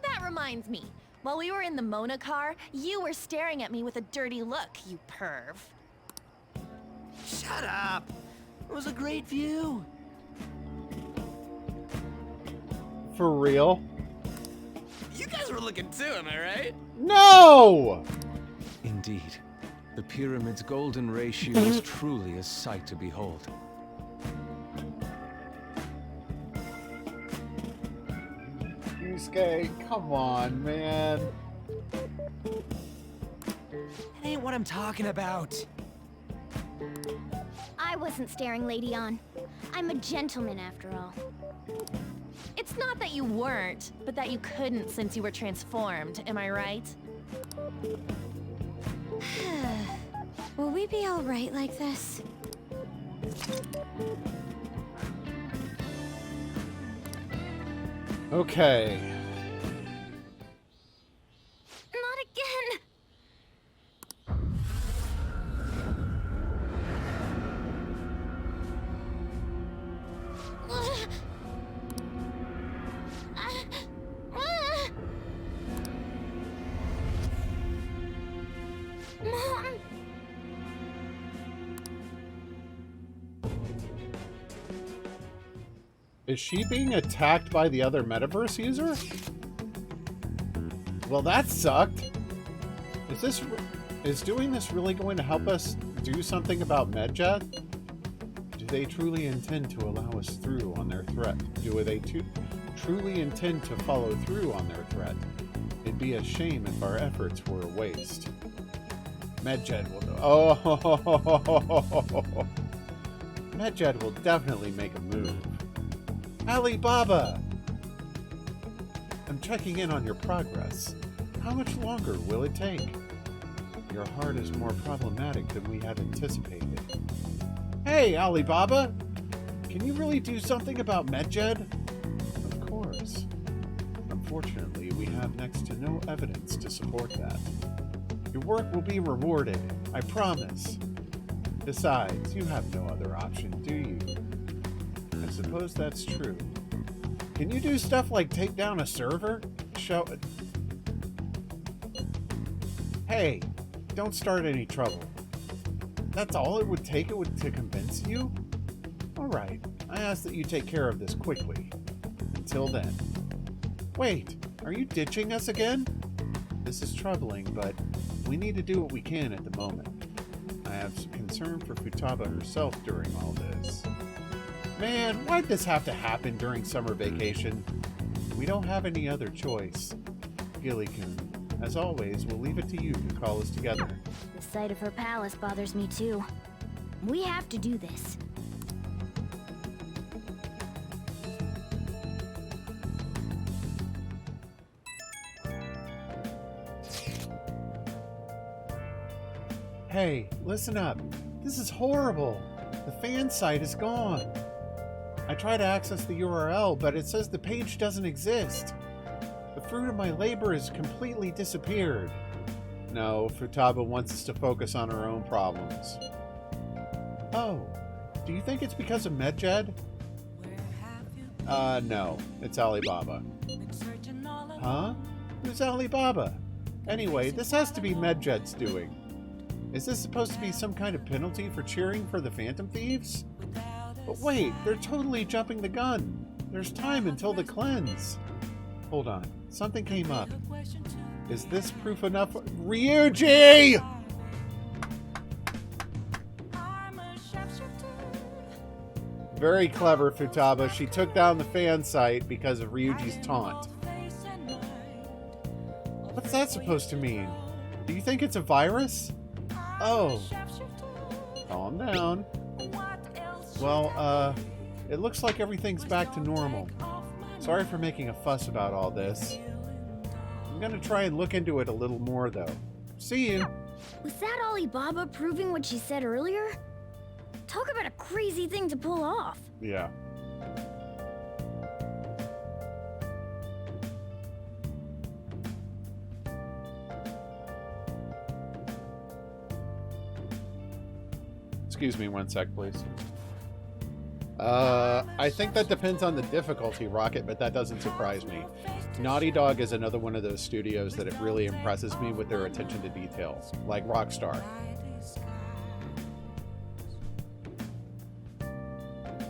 That reminds me. While we were in the Mona car, you were staring at me with a dirty look, you perv. Shut up. It was a great view. For real? You guys were looking too, am I right? No! Indeed. The pyramid's golden ratio is truly a sight to behold. Yusuke, come on, man. That ain't what I'm talking about. I wasn't staring Lady On. I'm a gentleman after all. It's not that you weren't, but that you couldn't since you were transformed, am I right? Will we be all right like this? Okay. Not again! Mom! Is she being attacked by the other metaverse user? Well, that sucked. Is doing this really going to help us do something about Medjed? Do they truly intend to allow us through on their threat? Do they truly intend to follow through on their threat? It'd be a shame if our efforts were a waste. Medjed will... Oh! Medjed will definitely make a move. Alibaba! I'm checking in on your progress. How much longer will it take? Your heart is more problematic than we had anticipated. Hey, Alibaba! Can you really do something about Medjed? Of course. Unfortunately, we have next to no evidence to support that. Your work will be rewarded, I promise. Besides, you have no other option, do you? I suppose that's true. Can you do stuff like take down a server? Show it. Hey, don't start any trouble. That's all it would take to convince you? Alright, I ask that you take care of this quickly. Until then. Wait, are you ditching us again? This is troubling, but we need to do what we can at the moment. I have some concern for Futaba herself during all this. Man, why'd this have to happen during summer vacation? We don't have any other choice. Gilly-kun, as always, we'll leave it to you to call us together. The sight of her palace bothers me too. We have to do this. Hey, listen up. This is horrible. The fan site is gone. I tried to access the URL, but it says the page doesn't exist. The fruit of my labor has completely disappeared. No, Futaba wants us to focus on our own problems. Oh, do you think it's because of Medjed? No. It's Alibaba. Huh? Who's Alibaba? Anyway, this has to be Medjed's doing. Is this supposed to be some kind of penalty for cheering for the Phantom Thieves? But wait, they're totally jumping the gun. There's time until the cleanse. Hold on. Something came up. Is this proof enough? Ryuji! Very clever, Futaba. She took down the fan site because of Ryuji's taunt. What's that supposed to mean? Do you think it's a virus? Oh. Calm down. Well, it looks like everything's back to normal. Sorry for making a fuss about all this. I'm gonna try and look into it a little more, though. See you. Was that Alibaba proving what she said earlier? Talk about a crazy thing to pull off. Yeah. Excuse me 1 sec, please. I think that depends on the difficulty, Rocket, but that doesn't surprise me. Naughty Dog is another one of those studios that it really impresses me with their attention to detail, like Rockstar.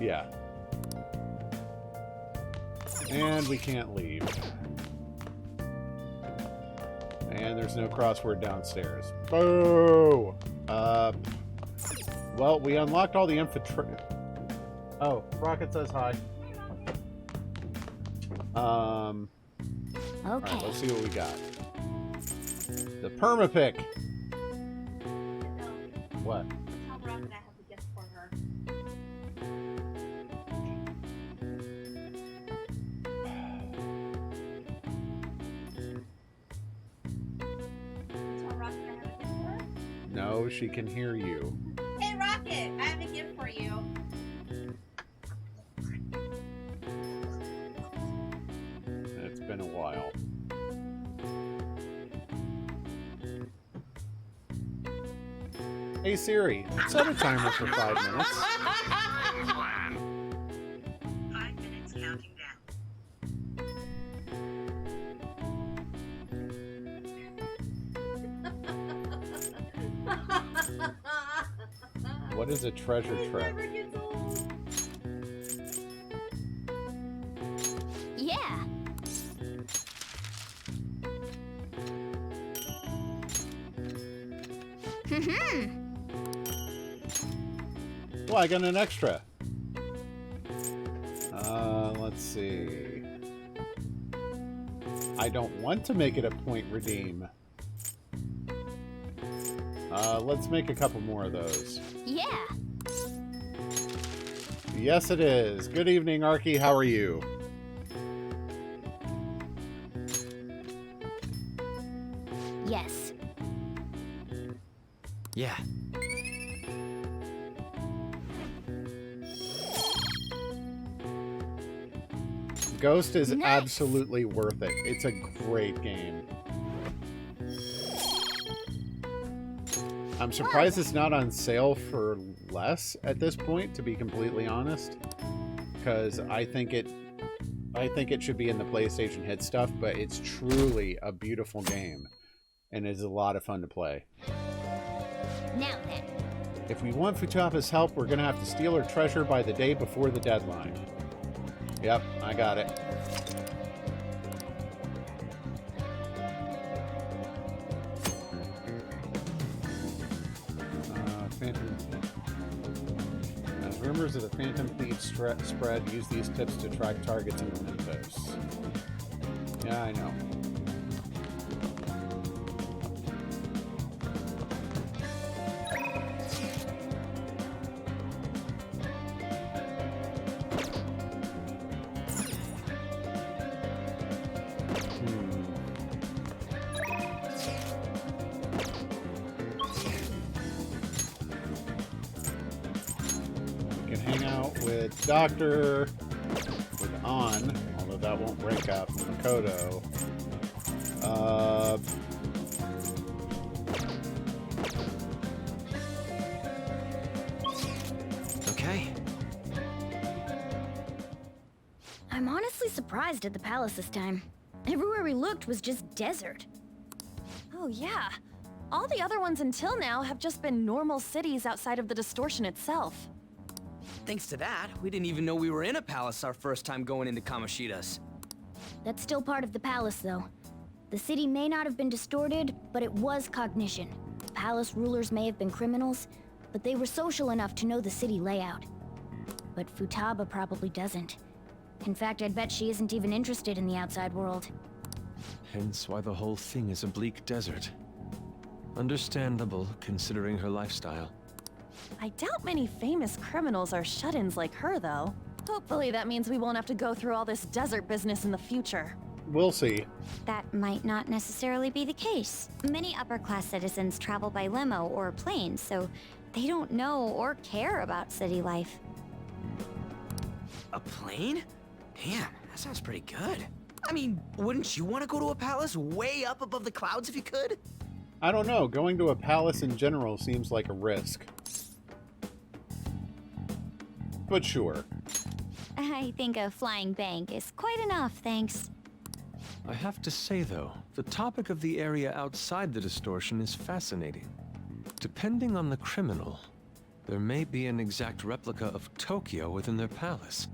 Yeah. And we can't leave. And there's no crossword downstairs. Boo! Well, we unlocked all the Oh, Rocket says hi. Okay. Alright, let's see what we got. The permapick. What? Tell Rocket I have a gift for her. Tell Rocket I have a gift for her? No, she can hear you. Hey Rocket, I have a gift for you. It's been a while. Hey Siri, set a timer for 5 minutes. 5 minutes counting down. What is a treasure trap? Yeah. Well, I got an extra. Let's see. I don't want to make it a point redeem. Let's make a couple more of those. Yeah. Yes, it is. Good evening, Arky. How are you? Yes. Yeah. Ghost is Nice. absolutely worth it. It's a great game. I'm surprised it's not on sale for less at this point, to be completely honest. Because I think it should be in the PlayStation Hit stuff, but it's truly a beautiful game. And it's a lot of fun to play. Now then. If we want Futaba's help, we're going to have to steal her treasure by the day before the deadline. Yep, I got it. As rumors of the Phantom Thieves spread, use these tips to track targets and mementos. Yeah, I know. Doctor with On, although that won't break up, Makoto, Okay. I'm honestly surprised at the palace this time. Everywhere we looked was just desert. Oh, yeah. All the other ones until now have just been normal cities outside of the distortion itself. Thanks to that, we didn't even know we were in a palace our first time going into Kamoshida's. That's still part of the palace, though. The city may not have been distorted, but it was cognition. Palace rulers may have been criminals, but they were social enough to know the city layout. But Futaba probably doesn't. In fact, I'd bet she isn't even interested in the outside world. Hence why the whole thing is a bleak desert. Understandable, considering her lifestyle. I doubt many famous criminals are shut-ins like her, though. Hopefully that means we won't have to go through all this desert business in the future. We'll see. That might not necessarily be the case. Many upper-class citizens travel by limo or plane, so they don't know or care about city life. A plane? Damn, that sounds pretty good. I mean, wouldn't you want to go to a palace way up above the clouds if you could? I don't know. Going to a palace in general seems like a risk. But sure. I think a flying bank is quite enough, thanks. I have to say, though, the topic of the area outside the distortion is fascinating. Depending on the criminal, there may be an exact replica of Tokyo within their palace.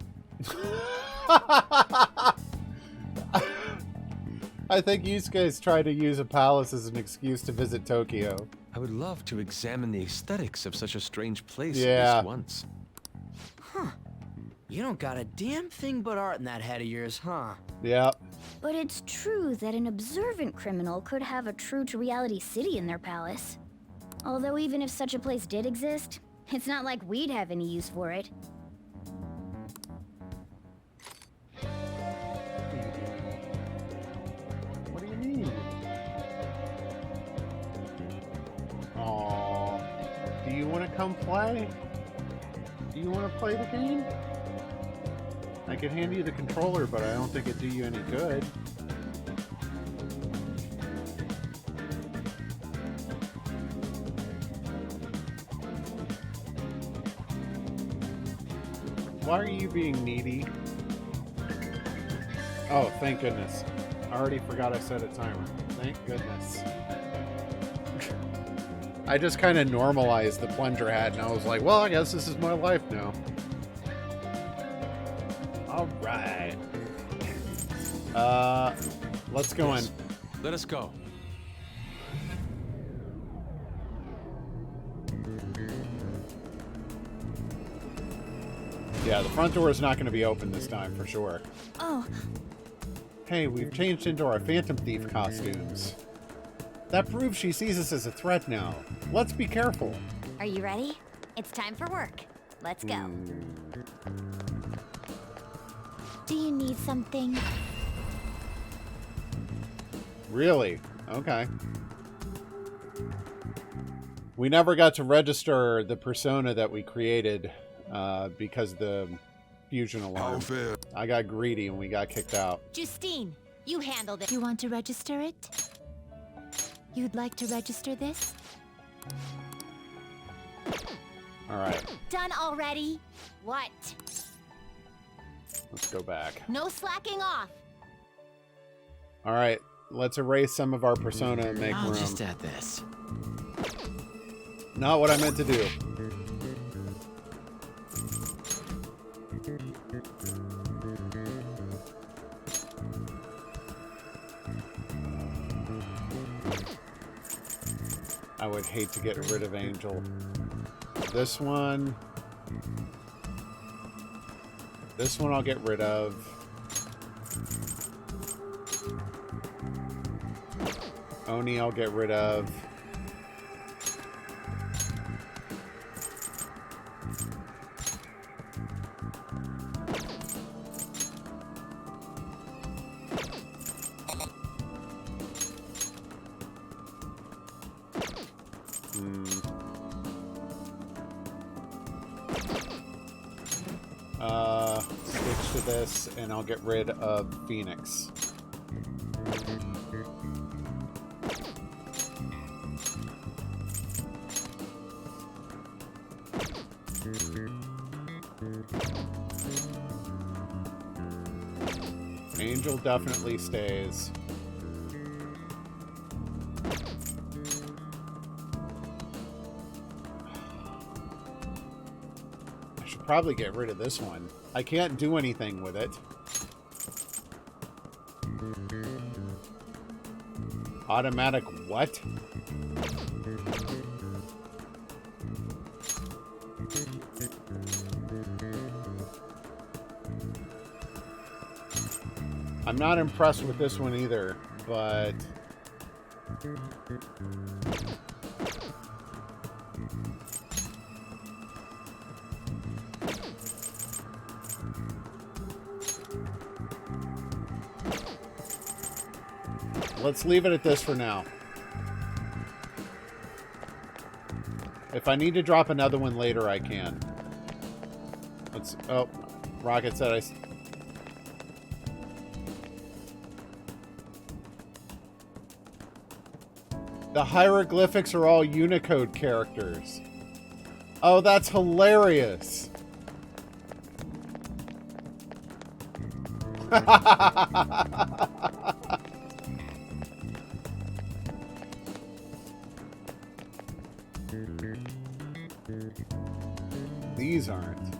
I think you guys try to use a palace as an excuse to visit Tokyo. I would love to examine the aesthetics of such a strange place at Yeah. least once. Huh. You don't got a damn thing but art in that head of yours, huh? Yeah. But it's true that an observant criminal could have a true-to-reality city in their palace. Although even if such a place did exist, it's not like we'd have any use for it. What do you mean? Aww. Do you want to come play? Do you want to play the game? I could hand you the controller, but I don't think it'd do you any good. Why are you being needy? Oh, thank goodness. I already forgot I set a timer. Thank goodness. I just kind of normalized the plunger hat, and I was like, well, I guess this is my life now. All right. Let's go in. Let us go. Yeah, the front door is not going to be open this time for sure. Oh. Hey, we've changed into our Phantom Thief costumes. That proves she sees us as a threat now. Let's be careful. Are you ready? It's time for work. Let's go. Do you need something? Really? Okay. We never got to register the persona that we created because the fusion alarm. I got greedy and we got kicked out. Justine, you handled it. You want to register it? You'd like to register this? All right, Done already? What? let's go back. No slacking off. All right, let's erase some of our persona and make I'll room. just add this. Not what I meant to do. I would hate to get rid of Angel. This one I'll get rid of. Oni I'll get rid of. Switch to this, and I'll get rid of Phoenix. Angel definitely stays. I should probably get rid of this one. I can't do anything with it. Automatic what? I'm not impressed with this one either, but... let's leave it at this for now. If I need to drop another one later, I can. Let's... oh, Rocket said I... The hieroglyphics are all Unicode characters. Oh, that's hilarious. These aren't.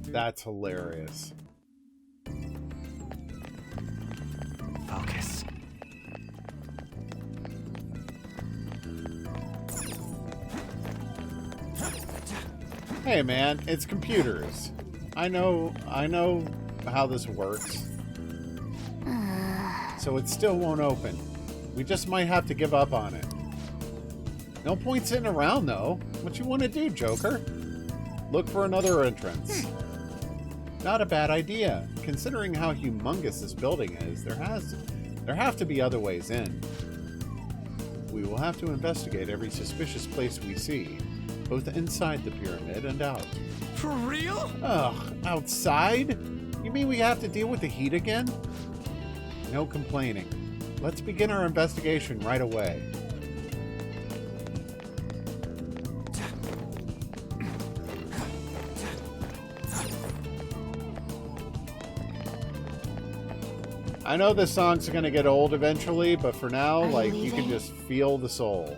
That's hilarious. Focus. Hey man, it's computers. I know how this works. So it still won't open. We just might have to give up on it. No point sitting around though. What you want to do, Joker? Look for another entrance. Not a bad idea. Considering how humongous this building is, there have to be other ways in. We will have to investigate every suspicious place we see, both inside the pyramid and out. For real? Ugh, outside? You mean we have to deal with the heat again? No complaining. Let's begin our investigation right away. I know this song's gonna get old eventually, but for now, like, you can just feel the soul.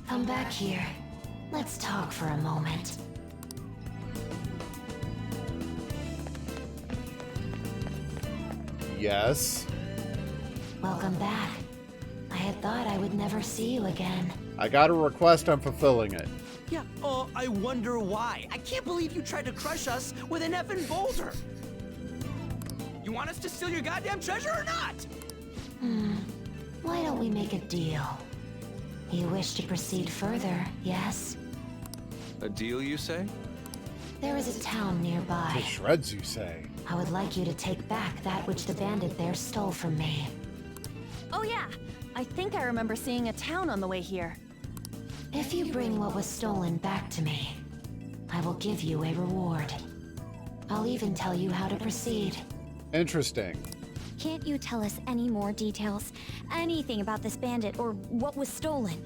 Come back here. Let's talk for a moment. Yes. Welcome back. I had thought I would never see you again. I got a request, I'm fulfilling it. Yeah, I wonder why. I can't believe you tried to crush us with an effing boulder. You want us to steal your goddamn treasure or not? Why don't we make a deal? You wish to proceed further, yes? A deal, you say? There is a town nearby. To shreds, you say. I would like you to take back that which the bandit there stole from me. Oh yeah, I think I remember seeing a town on the way here. If you bring what was stolen back to me, I will give you a reward. I'll even tell you how to proceed. Interesting. Can't you tell us any more details? Anything about this bandit or what was stolen?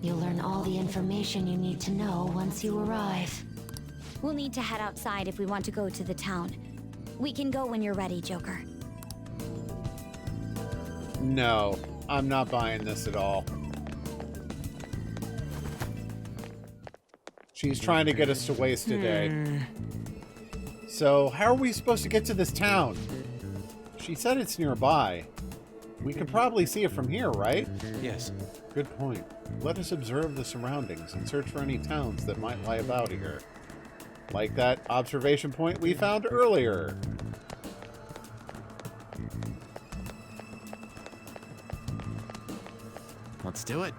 You'll learn all the information you need to know once you arrive. We'll need to head outside if we want to go to the town. We can go when you're ready, Joker. No, I'm not buying this at all. She's trying to get us to waste a day. So, how are we supposed to get to this town? She said it's nearby. We could probably see it from here, right? Yes. Good point. Let us observe the surroundings and search for any towns that might lie about here. Like that observation point we found earlier. Let's do it.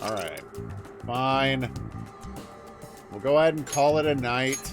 Alright. Fine. We'll go ahead and call it a night.